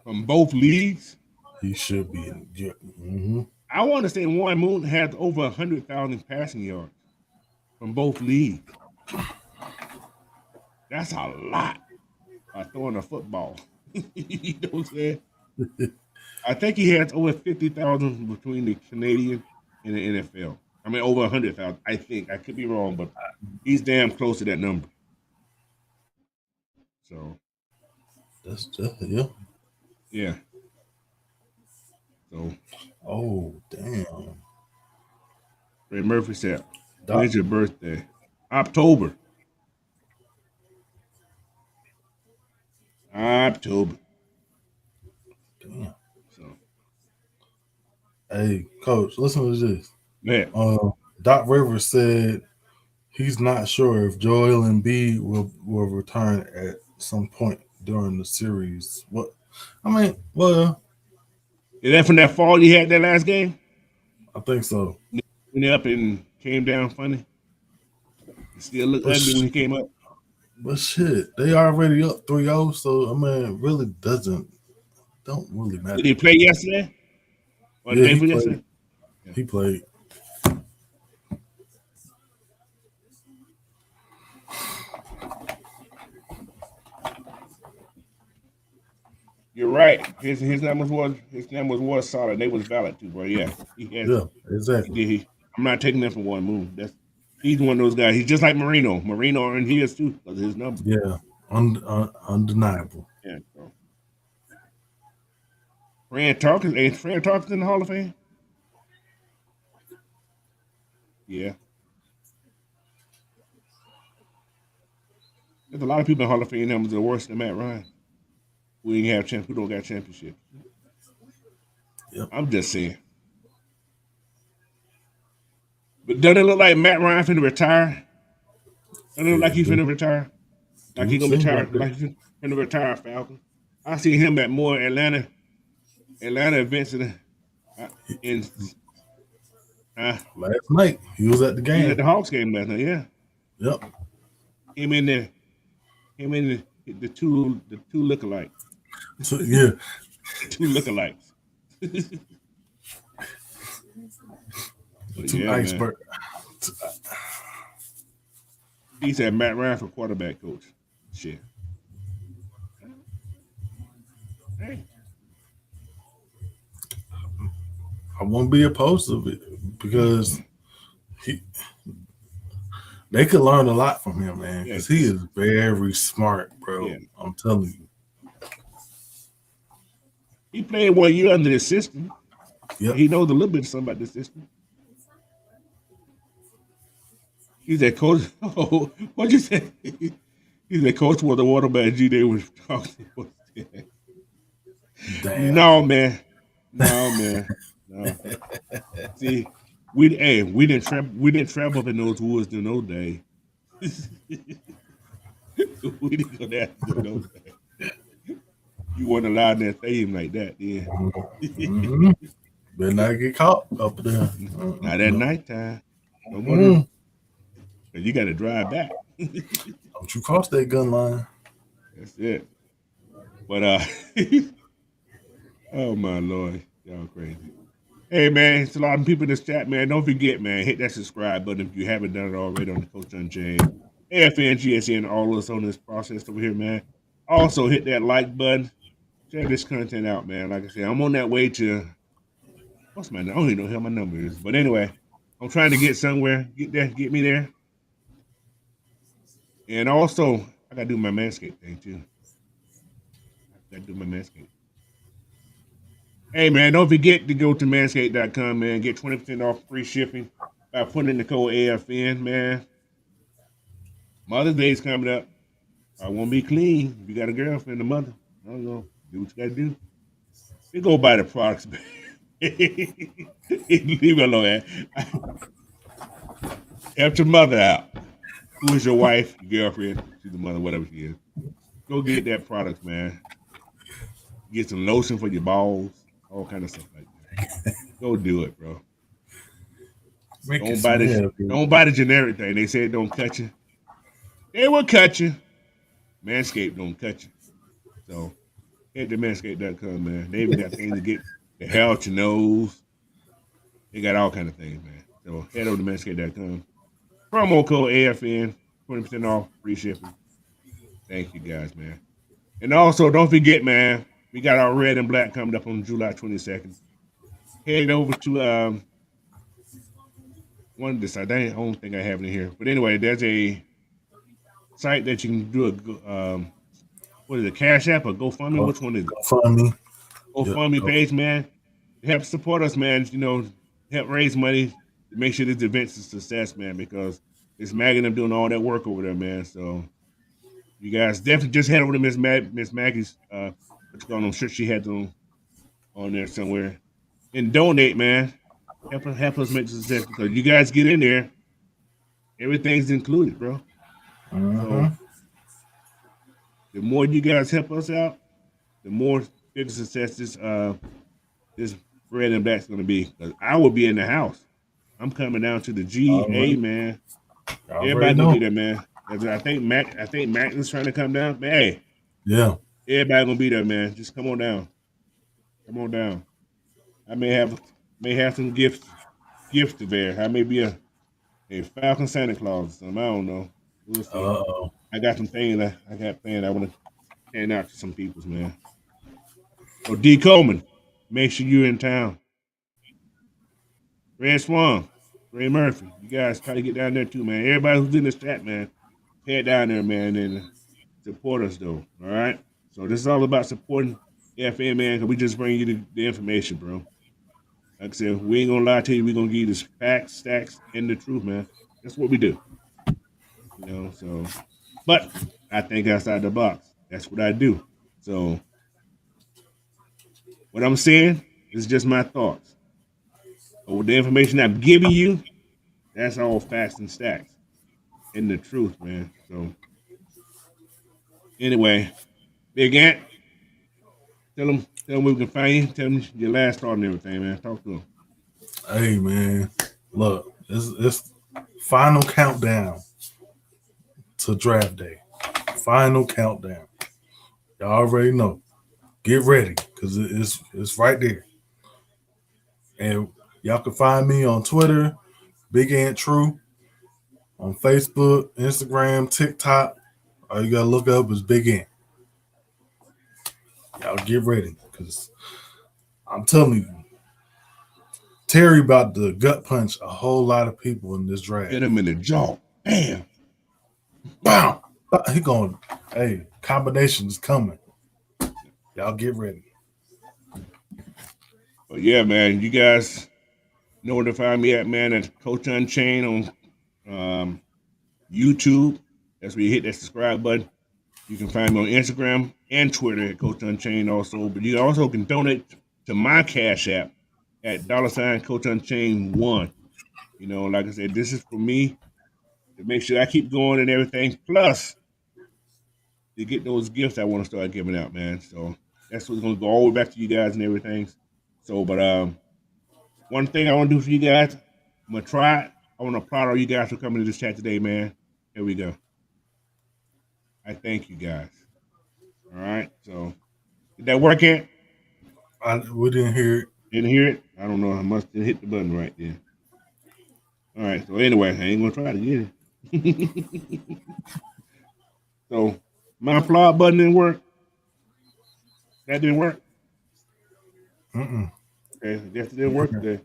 from both leagues, He should be in. Yeah. Mm-hmm. I want to say Warren Moon has over 100,000 passing yards from both leagues. That's a lot by throwing a football. You know what I'm saying? I think he has over 50,000 between the Canadian and the NFL. I mean, over 100,000. I think I could be wrong, but he's damn close to that number. So That's just, yeah. yeah. So Oh, damn. Ray Murphy said, Doc, "When's your birthday?" October. October. damn. So Hey, coach, listen to this. yeah. Doc Rivers said he's not sure if Joel Embiid will return at some point during the series. What? I mean, well, Is that from that fall you had that last game? I think so. Went up and came down funny. It still looked But ugly when he came up. but shit, they already up 3-0, so I mean, it really don't really matter. Did he play yesterday? Or the Yeah, day he before played. yesterday? Yeah. He played. You're right. His numbers was solid. They was valid too, bro. Yeah, he has. Yeah, exactly. I'm not taking that for one move. He's one of those guys. He's just like Marino. Marino earned his too because of his numbers. Yeah, undeniable. Yeah. So. Fran Tarkins in the Hall of Fame? Yeah. There's a lot of people in the Hall of Fame numbers that are worse than Matt Ryan. Who don't got championship. Yep. I'm just saying. But doesn't it look like Matt Ryan finna retire? Doesn't it look like he's finna retire? Like he's gonna retire, like he's finna retire Falcon. I see him at more Atlanta events in Last night he was at the he was at game. the Hawks game last night, yeah. Yep. Him in the two lookalikes. So, yeah. Two lookalikes. Two iceberg. He said Matt Ryan for quarterback coach. Shit. Hey. I won't be opposed to it because they could learn a lot from him, man. Because he is very smart, bro. Yeah. I'm telling you. He played 1 year under the system. Yep. He knows a little bit something about the system. He said, Coach, what'd you say? He said, Coach was the waterman G they was talking to. Damn. No, man. No. See, we didn't travel up in those woods in those days. We didn't go there in those days. You weren't allowed in that stadium like that, yeah. Mm-hmm. Better not get caught up there. Not at nighttime. No wonder. You got to drive back. Don't you cross that gun line. That's it. But oh my Lord, y'all crazy. Hey man, it's a lot of people in this chat, man. Don't forget, man, hit that subscribe button if you haven't done it already on the Coach Unchained, AFN, GSN, all of us on this process over here, man. Also hit that like button. Share this content out, man. Like I said, I'm on that way to what's my number? I don't even know how my number is. But anyway, I'm trying to get somewhere. Get there, get me there. And also, I gotta do my Manscaped thing too. I gotta do my Manscaped. Hey man, don't forget to go to manscaped.com, man. Get 20% off free shipping by putting in the code AFN, man. Mother's Day's coming up. I won't be clean. If you got a girlfriend, a mother, I don't know. Do what you gotta do. We go buy the products, man. Leave it alone, man. Help your mother out. Who is your wife, your girlfriend? She's the mother, whatever she is. Go get that product, man. Get some lotion for your balls, all kind of stuff like that. Go do it, bro. Make it Don't some buy this. hair, dude. Don't buy the generic thing. They say it don't cut you. They will cut you. Manscaped don't cut you. So head to manscaped.com, man. They even got things to get the hair out your nose. They got all kind of things, man. So head over to manscaped.com. Promo code AFN, 20% off, free shipping. Thank you guys, man. And also, don't forget, man, we got our red and black coming up on July 22nd. Head over to one of this. I don't think I have it in here, but anyway, there's a site that you can do what is it, Cash App or GoFundMe? Go, Which one is it? go find me. Yep. GoFundMe Go. page, man. Help support us, man. You know, help raise money to make sure this event's a success, man. Because it's Maggie and them doing all that work over there, man. So you guys definitely just head over to Miss Maggie's what's going on? I'm sure she had them on there somewhere and donate, man. Help us make the success because you guys get in there, everything's included, bro. So Mm-hmm. the more you guys help us out, the more bigger success this red and black's gonna be. Cause I will be in the house. I'm coming down to the GA, Already, man. already Everybody gonna be know. there, man. 'Cause I think Mac is trying to come down. Man, hey, Yeah. everybody gonna be there, man. Just come on down. Come on down. I may have some gifts to bear. I may be a Falcon Santa Claus or something. I don't know. We'll see. Uh-oh. I got some things I got planned. I want to hand out to some people's, man. So D Coleman, make sure you're in town. Red Swan, Ray Murphy, you guys try to get down there too, man. Everybody who's in this chat, man, head down there, man, and support us though. All right. So this is all about supporting FM, man, because we just bring you the information, bro. Like I said, we ain't gonna lie to you. We gonna give you the facts, stacks, and the truth, man. That's what we do. You know. So, but I think outside the box. That's what I do. So what I'm saying is just my thoughts. But with the information I'm giving you, that's all facts and stacks and the truth, man. So anyway, Big Ant, tell them where we can find you. Tell them your last thought and everything, man. Talk to them. Hey, man. Look, it's final countdown to draft day. Final countdown. Y'all already know. Get ready because it's right there. And y'all can find me on Twitter, Big Ant True, on Facebook, Instagram, TikTok. All you gotta look up is Big Ant. Y'all get ready because I'm telling you, Terry about to gut punch a whole lot of people in this Hit draft. him in the jaw. Bam. Bam! He going, hey, combinations coming. Y'all get ready. But yeah, man, you guys know where to find me at, man. At Coach Unchained on YouTube. That's where you hit that subscribe button. You can find me on Instagram and Twitter at Coach Unchained also. But you also can donate to my Cash App at $ Coach Unchained 1. You know, like I said, this is for me to make sure I keep going and everything. Plus, to get those gifts I want to start giving out, man. So that's what's going to go all the way back to you guys and everything. So, but one thing I want to do for you guys, I'm going to try it. I want to applaud all you guys for coming to this chat today, man. Here we go. I thank you guys. All right. So, did that work, Ant? We didn't hear it. Didn't hear it? I don't know. I must have hit the button right there. All right. So anyway, I ain't gonna try to get it. So my applaud button didn't work. That didn't work. Okay, I guess it didn't work today.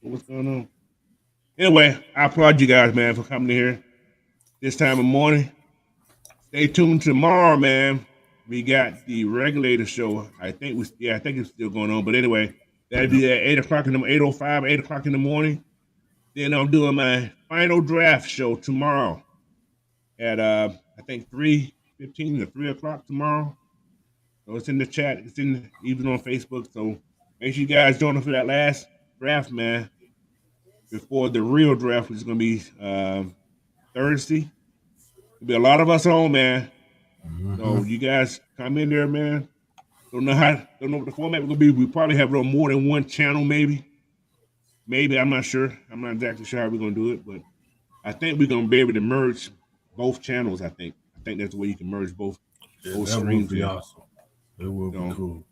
What's going on? Anyway, I applaud you guys, man, for coming here this time of morning. Stay tuned tomorrow, man. We got the regulator show. I think it's still going on. But anyway, that'll be at 8:00 in the 8:05, 8:00 in the morning. Then I'm doing my final draft show tomorrow at I think 3:15 or 3:00 tomorrow. So it's in the chat. It's even on Facebook. So make sure you guys join us for that last draft, man. Before the real draft, which is gonna be Thursday. There'll be a lot of us on, man. So you guys come in there, man. Don't know what the format will be. We probably have more than one channel, maybe. Maybe, I'm not sure. I'm not exactly sure how we're gonna do it, but I think we're gonna be able to merge both channels. I think that's the way you can merge both that streams. Would be awesome. It would be cool.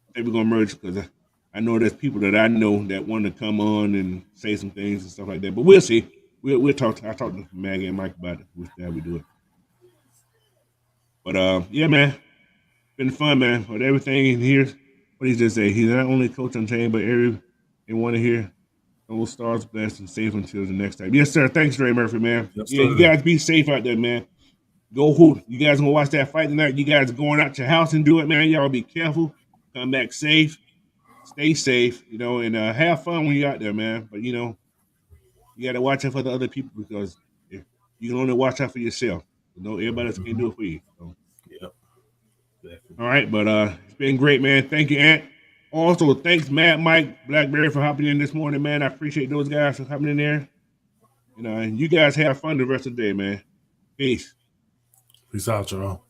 I think we're gonna merge because I know there's people that I know that want to come on and say some things and stuff like that. But we'll see. We'll talk. I talked to Maggie and Mike about it. How we do it. But yeah, man, been fun, man. With everything in here, what he just say? He's not only Coach Unchained, but everyone here. All stars blessed and safe until the next time. Yes, sir. Thanks, Ray Murphy, man. Yes, yeah, you guys be safe out there, man. Go hoot. You guys gonna watch that fight tonight? You guys going out your house and do it, man. Y'all be careful. Come back safe. Stay safe, and have fun when you're out there, man. But you gotta watch out for the other people because you can only watch out for yourself. Everybody else can't do it for you. So. Yep. Exactly. All right, but it's been great, man. Thank you, Ant. Also, thanks, Matt, Mike, Blackberry, for hopping in this morning, man. I appreciate those guys for coming in there. And you guys have fun the rest of the day, man. Peace. Peace out, y'all.